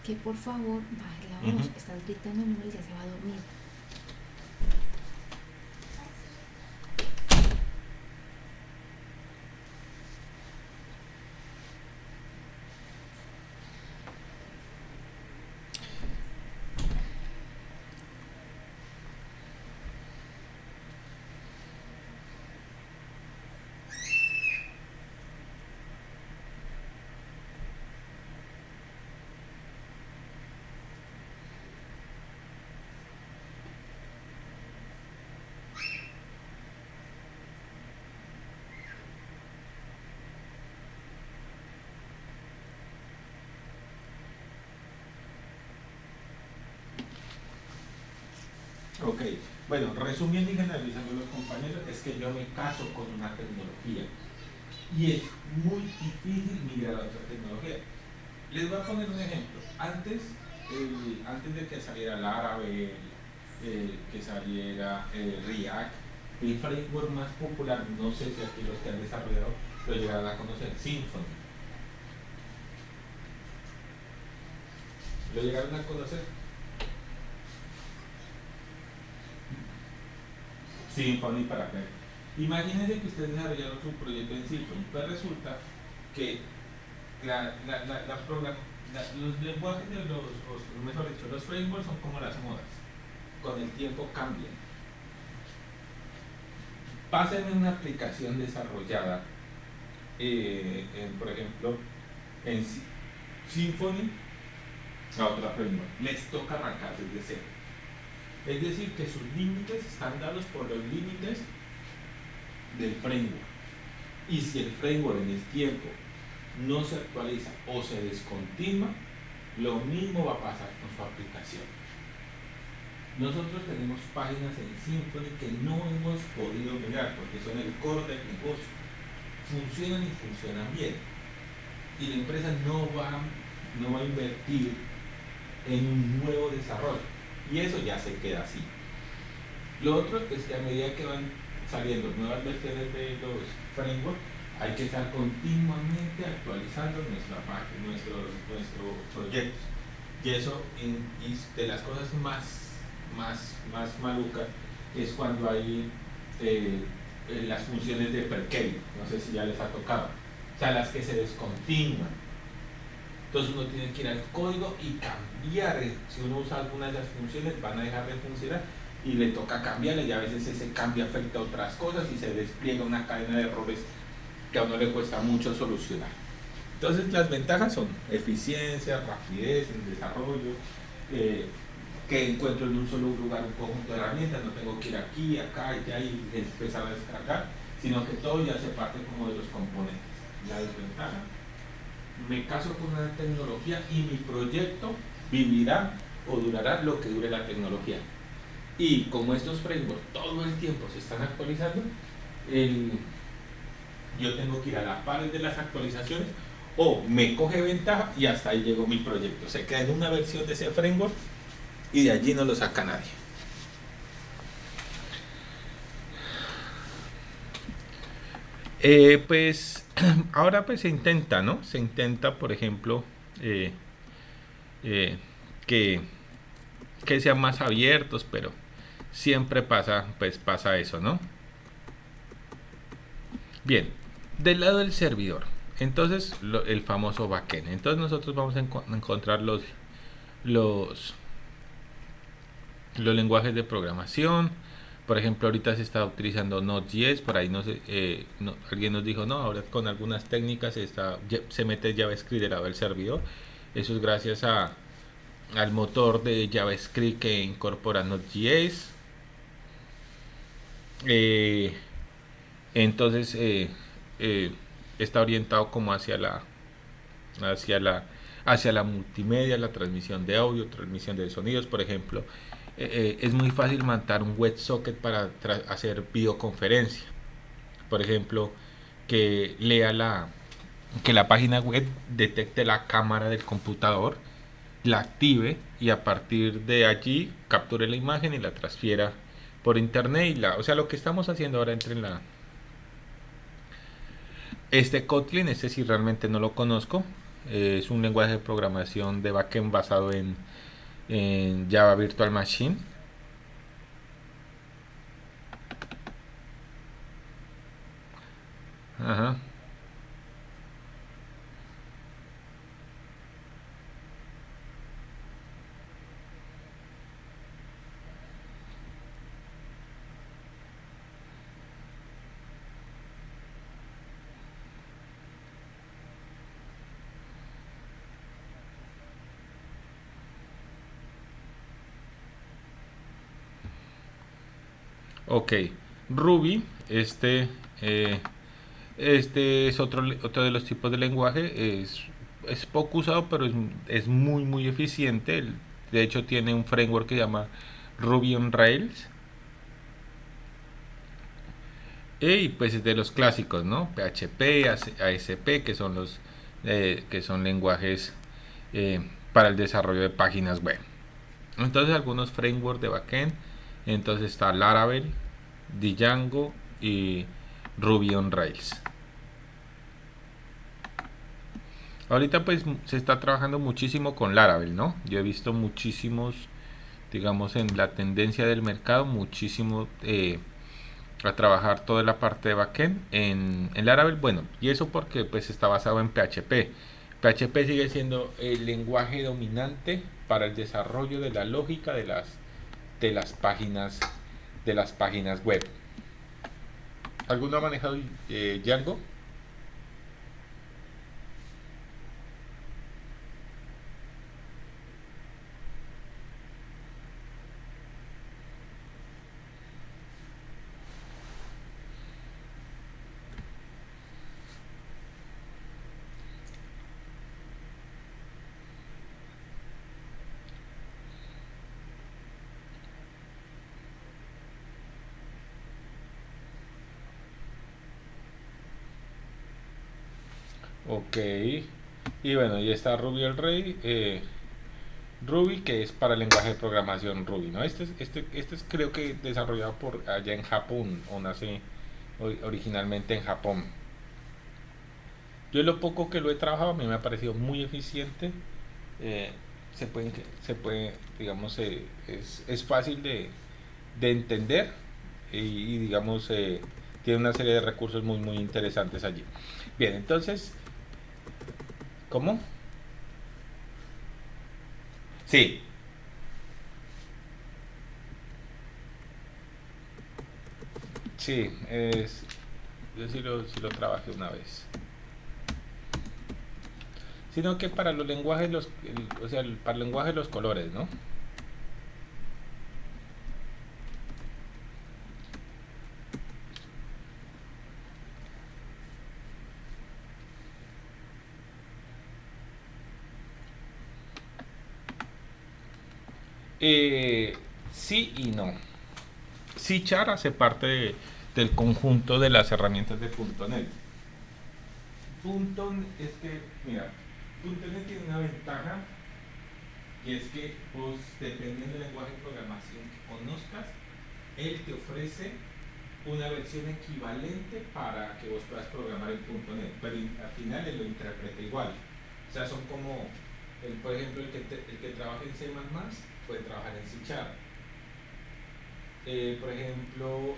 Que por favor baje la voz. Estás gritando el nombre y ya se va a dormir. Ok, bueno, resumiendo y generalizando los compañeros, es que yo me caso con una tecnología y es muy difícil migrar a otra tecnología. Les voy a poner un ejemplo. Antes de que saliera Laravel, que saliera React, el framework más popular, no sé si aquí los que han desarrollado lo llegarán a conocer, Symfony. ¿Lo llegaron a conocer? Symfony para ver. Imagínense que ustedes desarrollaron su proyecto en Symfony, pues resulta que los lenguajes de mejor dicho, los frameworks son como las modas, con el tiempo cambian. Pásenme una aplicación desarrollada, por ejemplo, en Symfony a otra framework, les toca arrancar desde cero. Es decir, que sus límites están dados por los límites del framework. Y si el framework en el tiempo no se actualiza o se descontinúa, lo mismo va a pasar con su aplicación. Nosotros tenemos páginas en Symfony que no hemos podido migrar porque son el core del negocio. Funcionan y funcionan bien. Y la empresa no va a invertir en un nuevo desarrollo. Y eso ya se queda así. Lo otro es que a medida que van saliendo nuevas versiones de los frameworks, hay que estar continuamente actualizando nuestra página, nuestros proyectos. Y eso, de las cosas más malucas, es cuando hay las funciones de perquery, no sé si ya les ha tocado, o sea, las que se descontinúan. Entonces uno tiene que ir al código y cambiar. Si uno usa alguna de las funciones, van a dejar de funcionar y le toca cambiarle, y a veces ese cambio afecta a otras cosas y se despliega una cadena de errores que a uno le cuesta mucho solucionar. Entonces las ventajas son eficiencia, rapidez en desarrollo, que encuentro en un solo lugar un conjunto de herramientas, no tengo que ir aquí, acá y allá y empezar a descargar, sino que todo ya se parte como de los componentes. La desventaja: me caso con una tecnología y mi proyecto vivirá o durará lo que dure la tecnología. Y como estos frameworks todo el tiempo se están actualizando, yo tengo que ir a la par de las actualizaciones, o me coge ventaja y hasta ahí llegó mi proyecto. Se queda en una versión de ese framework y de allí no lo saca nadie. Pues ahora pues se intenta, ¿no? Se intenta, por ejemplo, que sean más abiertos, pero siempre pasa eso, ¿no? Bien, del lado del servidor, entonces el famoso backend. Entonces nosotros vamos a encontrar los lenguajes de programación, Por ejemplo, ahorita se está utilizando Node.js, por ahí no sé, alguien nos dijo, no, ahora con algunas técnicas se mete JavaScript del lado del servidor. Eso es gracias al motor de JavaScript que incorpora Node.js. Eh, entonces eh, está orientado como hacia la, hacia la multimedia, la transmisión de audio, transmisión de sonidos, por ejemplo. Es muy fácil montar un WebSocket para hacer videoconferencia. Por ejemplo, que lea que la página web detecte la cámara del computador, la active y a partir de allí capture la imagen y la transfiera por internet o sea, lo que estamos haciendo ahora entre en este Kotlin, este sí realmente no lo conozco. Es un lenguaje de programación de backend basado en Java Virtual Machine. Ajá. Ok, Ruby, eh, este es otro de los tipos de lenguaje, es poco usado, pero es muy eficiente. De hecho, tiene un framework que se llama Ruby on Rails. Y pues es de los clásicos, ¿no? PHP, ASP, que son lenguajes para el desarrollo de páginas web. Entonces algunos frameworks de backend, entonces está Laravel, Django y Ruby on Rails. Ahorita pues se está trabajando muchísimo con Laravel, ¿no? Yo he visto muchísimos, digamos, en la tendencia del mercado, muchísimo a trabajar toda la parte de backend en Laravel. Bueno, y eso porque pues está basado en PHP. PHP sigue siendo el lenguaje dominante para el desarrollo de la lógica de las páginas de las páginas web. ¿Alguno ha manejado Django? Ok. Y bueno, y está Ruby el Rey. Ruby, que es para el lenguaje de programación Ruby, ¿no? Este es creo que desarrollado por allá en Japón, o nace originalmente en Japón. Yo lo poco que lo he trabajado a mí me ha parecido muy eficiente. eh, se puede, digamos, es fácil de entender y digamos, tiene una serie de recursos muy interesantes allí. Bien, entonces, ¿cómo? Sí, sí, yo sí lo trabajé una vez. Sino que para los lenguajes, o sea, para el lenguaje los colores, ¿no? Eh, sí y no. Sí, Char hace parte del conjunto de las herramientas de .NET. Es que, mira, .NET tiene una ventaja y es que vos, dependiendo del lenguaje de programación que conozcas, él te ofrece una versión equivalente para que vos puedas programar en .NET, pero al final él lo interpreta igual. O sea, son como, por ejemplo, el que trabaja en C++ puede trabajar en C Sharp. Por ejemplo,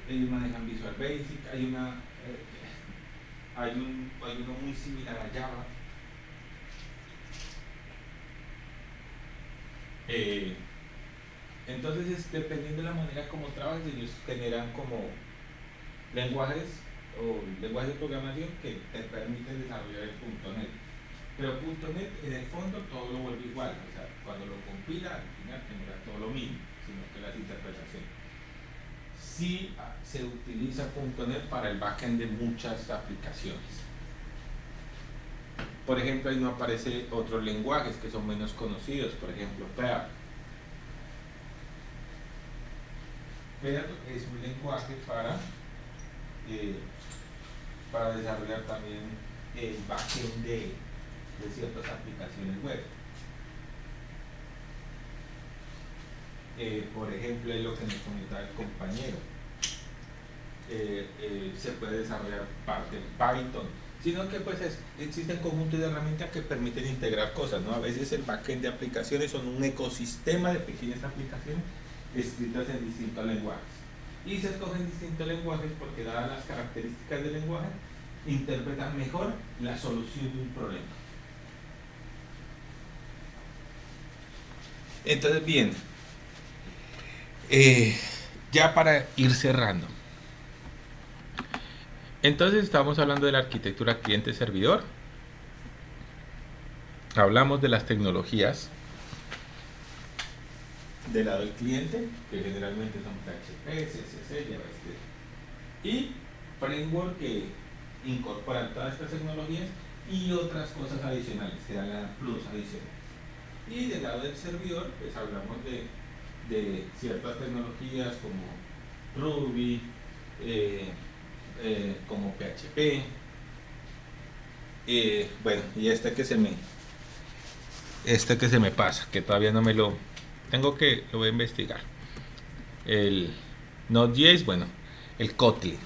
ellos manejan Visual Basic, hay uno muy similar a Java. Eh, Entonces, dependiendo de la manera como trabajes, ellos generan como lenguajes de programación que te permiten desarrollar el .NET. Pero .NET en el fondo todo lo vuelve igual, o sea, cuando lo compila al final genera todo lo mismo, sino que las interpretaciones. Sí se utiliza .NET para el backend de muchas aplicaciones. Por ejemplo, ahí no aparecen otros lenguajes que son menos conocidos, por ejemplo, Perl. Perl es un lenguaje para desarrollar también el backend de ciertas aplicaciones web. Por ejemplo, es lo que nos comentaba el compañero. Se puede desarrollar parte en Python, sino que pues existen conjuntos de herramientas que permiten integrar cosas, ¿no? A veces el backend de aplicaciones son un ecosistema de pequeñas aplicaciones escritas en distintos lenguajes. Y se escogen distintos lenguajes porque, dadas las características del lenguaje, interpretan mejor la solución de un problema. Entonces, bien, ya para ir cerrando. Entonces estamos hablando de la arquitectura cliente-servidor. Hablamos de las tecnologías del lado del cliente, que generalmente son PHP, CSS, JavaScript, y framework que incorporan todas estas tecnologías y otras cosas adicionales, que dan la plus adicional. Y del lado del servidor, pues hablamos de ciertas tecnologías como Ruby, como PHP, bueno, y este que se me pasa, que todavía no me lo voy a investigar, el Node.js, bueno, el Kotlin,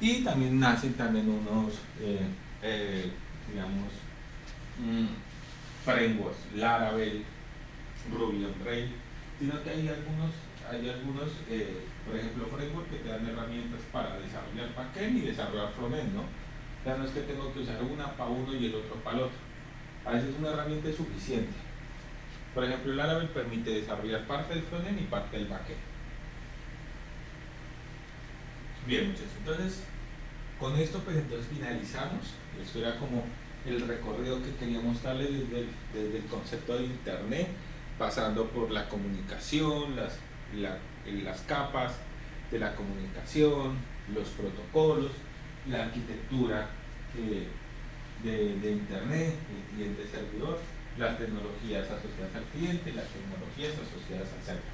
y también nacen también unos digamos frameworks, Laravel, Ruby on Rails, sino que hay algunos por ejemplo, frameworks que te dan herramientas para desarrollar backend y desarrollar frontend, ¿no? Ya no es que tengo que usar una para uno y el otro para el otro. A veces una herramienta es suficiente. Por ejemplo, el Laravel permite desarrollar parte del frontend y parte del backend. Bien, muchachos, entonces con esto pues entonces finalizamos. Esto era como el recorrido que quería mostrarles desde el concepto de Internet, pasando por la comunicación, las capas de la comunicación, los protocolos, la arquitectura de Internet, el cliente-servidor, las tecnologías asociadas al cliente, las tecnologías asociadas al servidor.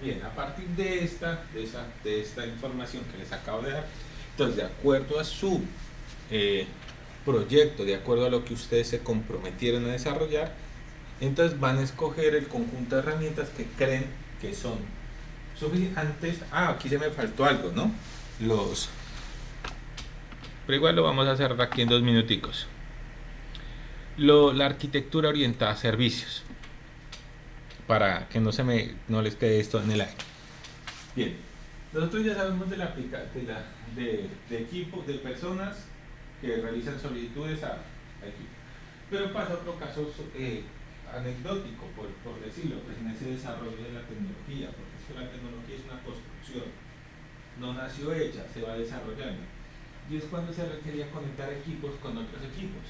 Bien, a partir de esta información que les acabo de dar, entonces de acuerdo a su proyecto, de acuerdo a lo que ustedes se comprometieron a desarrollar, entonces van a escoger el conjunto de herramientas que creen que son suficientes. Aquí se me faltó algo, ¿no? Pero igual lo vamos a hacer aquí en 2 minuticos. La arquitectura orientada a servicios, para que no les quede esto en el aire. Bien, nosotros ya sabemos de equipos, de personas que realizan solicitudes a equipos. Pero pasa otro caso anecdótico, por decirlo, pues en ese desarrollo de la tecnología, porque es que la tecnología es una construcción, no nació hecha, se va desarrollando. Y es cuando se requería conectar equipos con otros equipos.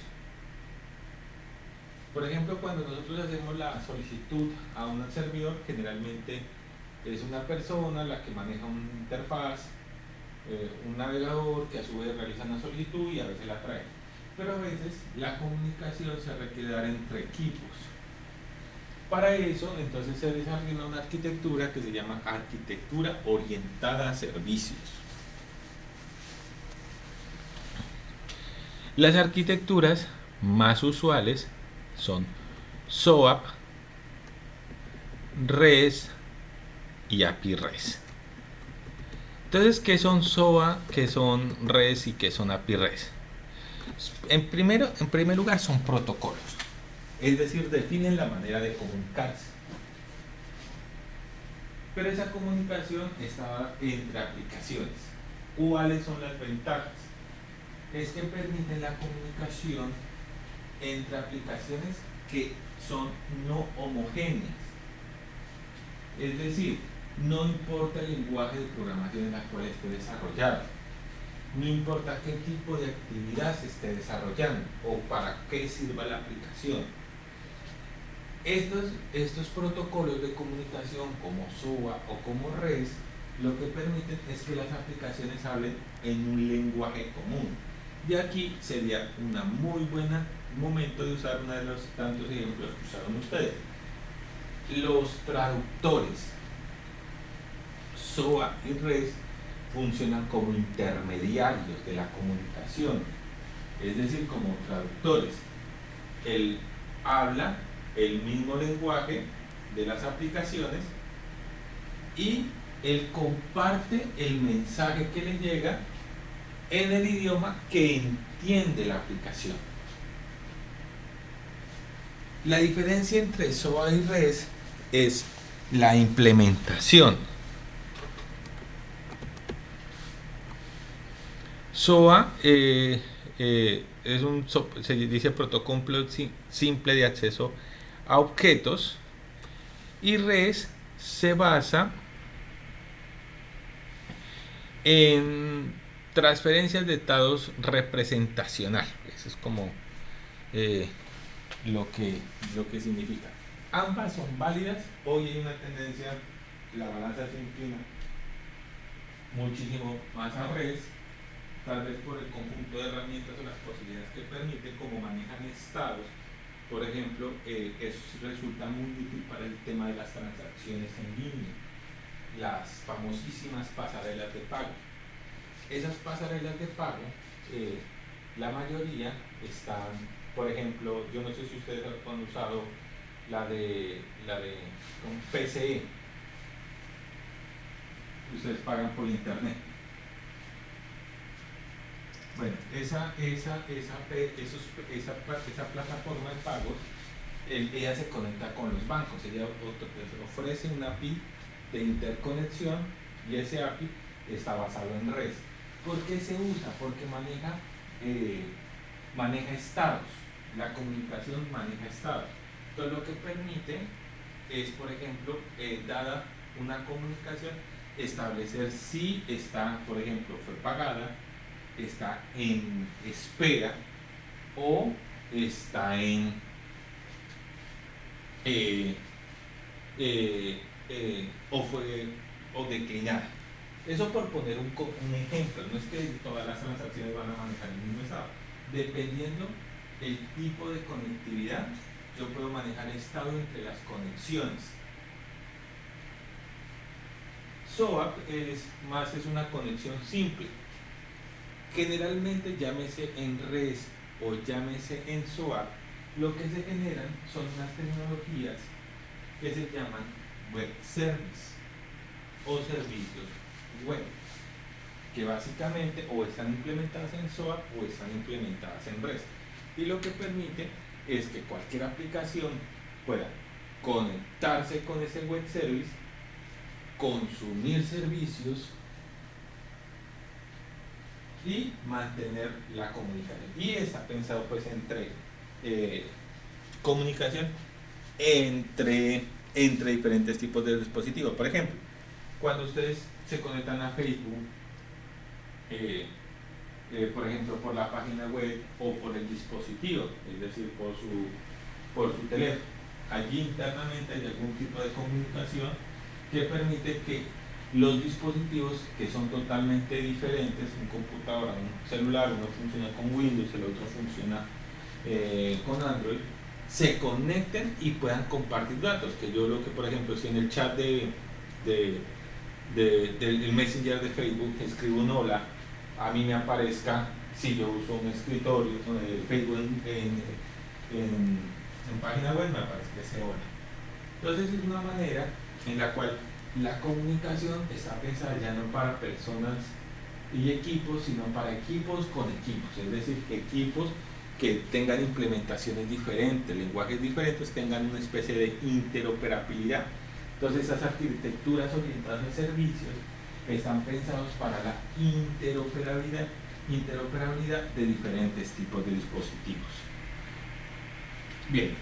Por ejemplo, cuando nosotros hacemos la solicitud a un servidor, generalmente es una persona la que maneja una interfaz, un navegador que a su vez realiza una solicitud y a veces la trae. Pero a veces la comunicación se requiere dar entre equipos. Para eso, entonces se desarrolla una arquitectura que se llama arquitectura orientada a servicios. Las arquitecturas más usuales son SOAP, REST y API REST. Entonces, ¿qué son SOA, qué son REST y qué son API REST? En primer lugar, son protocolos, es decir, definen la manera de comunicarse. Pero esa comunicación está entre aplicaciones. ¿Cuáles son las ventajas? Es que permiten la comunicación entre aplicaciones que son no homogéneas. Es decir, no importa el lenguaje de programación en el cual esté desarrollado, no importa qué tipo de actividad se esté desarrollando o para qué sirva la aplicación. Estos protocolos de comunicación como SOA o como REST lo que permiten es que las aplicaciones hablen en un lenguaje común. Y aquí sería un muy buen momento de usar uno de los tantos ejemplos que usaron ustedes. Los traductores SOA y REST funcionan como intermediarios de la comunicación, es decir, como traductores. Él habla el mismo lenguaje de las aplicaciones y él comparte el mensaje que le llega en el idioma que entiende la aplicación. La diferencia entre SOA y REST es la implementación. SOA se dice protocolo simple de acceso a objetos, y REST se basa en transferencias de datos representacional. Eso es como lo que significa. Ambas son válidas. Hoy hay una tendencia, la balanza se inclina muchísimo más a REST, tal vez por el conjunto de herramientas o las posibilidades que permite, como manejan estados. Por ejemplo, eso resulta muy útil para el tema de las transacciones en línea, las famosísimas pasarelas de pago. Esas pasarelas de pago, la mayoría están, por ejemplo, yo no sé si ustedes han usado la de PCE. Ustedes pagan por internet. Bueno, esa plataforma de pagos, ella se conecta con los bancos, ella ofrece una API de interconexión, y ese API está basado en REST. ¿Por qué se usa? Porque maneja estados, la comunicación maneja estados. Entonces lo que permite es, por ejemplo, dada una comunicación, establecer si está, por ejemplo, fue pagada, está en espera o está en o declinada. Eso por poner un ejemplo. No es que todas las transacciones van a manejar el mismo estado. Dependiendo el tipo de conectividad, yo puedo manejar estado entre las conexiones. SOAP es una conexión simple. Generalmente, llámese en REST o llámese en SOAP, lo que se generan son unas tecnologías que se llaman web service o servicios web, que básicamente o están implementadas en SOAP o están implementadas en REST, y lo que permite es que cualquier aplicación pueda conectarse con ese web service, consumir servicios y mantener la comunicación. Y está pensado pues entre comunicación entre diferentes tipos de dispositivos. Por ejemplo, cuando ustedes se conectan a Facebook, por ejemplo, por la página web o por el dispositivo, es decir, por su teléfono, allí internamente hay algún tipo de comunicación que permite que los dispositivos, que son totalmente diferentes, un computador, un celular, uno funciona con Windows, el otro funciona con Android, se conecten y puedan compartir datos. Que yo lo que, por ejemplo, si en el chat del Messenger de Facebook escribo un hola, a mí me aparezca, si yo uso un escritorio, Facebook en página web, me aparece ese hola. Entonces es una manera en la cual la comunicación está pensada ya no para personas y equipos, sino para equipos con equipos, es decir, equipos que tengan implementaciones diferentes, lenguajes diferentes, tengan una especie de interoperabilidad. Entonces esas arquitecturas orientadas a servicios están pensados para la interoperabilidad de diferentes tipos de dispositivos. Bien,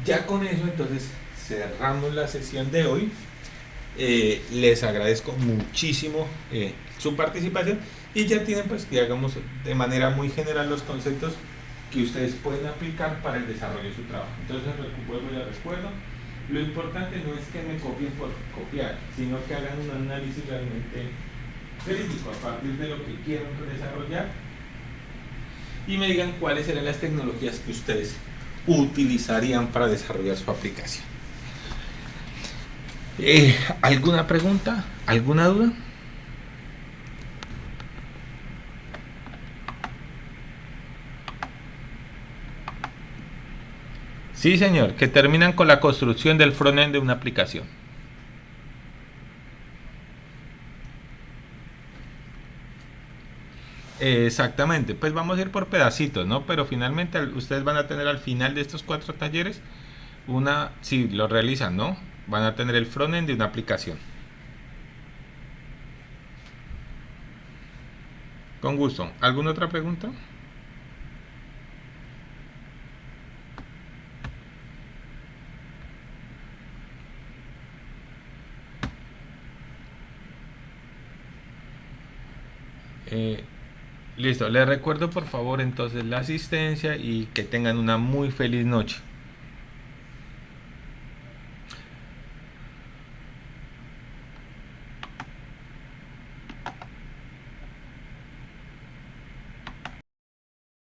ya con eso entonces cerramos la sesión de hoy. Les agradezco muchísimo su participación y ya tienen, pues, digamos, de manera muy general los conceptos que ustedes pueden aplicar para el desarrollo de su trabajo. Entonces, vuelvo y les recuerdo, lo importante no es que me copien por copiar, sino que hagan un análisis realmente crítico a partir de lo que quieran desarrollar y me digan cuáles serán las tecnologías que ustedes utilizarían para desarrollar su aplicación. ¿Alguna pregunta? ¿Alguna duda? Sí, señor, que terminan con la construcción del frontend de una aplicación. Exactamente, pues vamos a ir por pedacitos, ¿no? Pero finalmente ustedes van a tener al final de estos 4 talleres si lo realizan, ¿no? Van a tener el frontend de una aplicación. Con gusto. ¿Alguna otra pregunta? Listo, les recuerdo por favor entonces la asistencia y que tengan una muy feliz noche.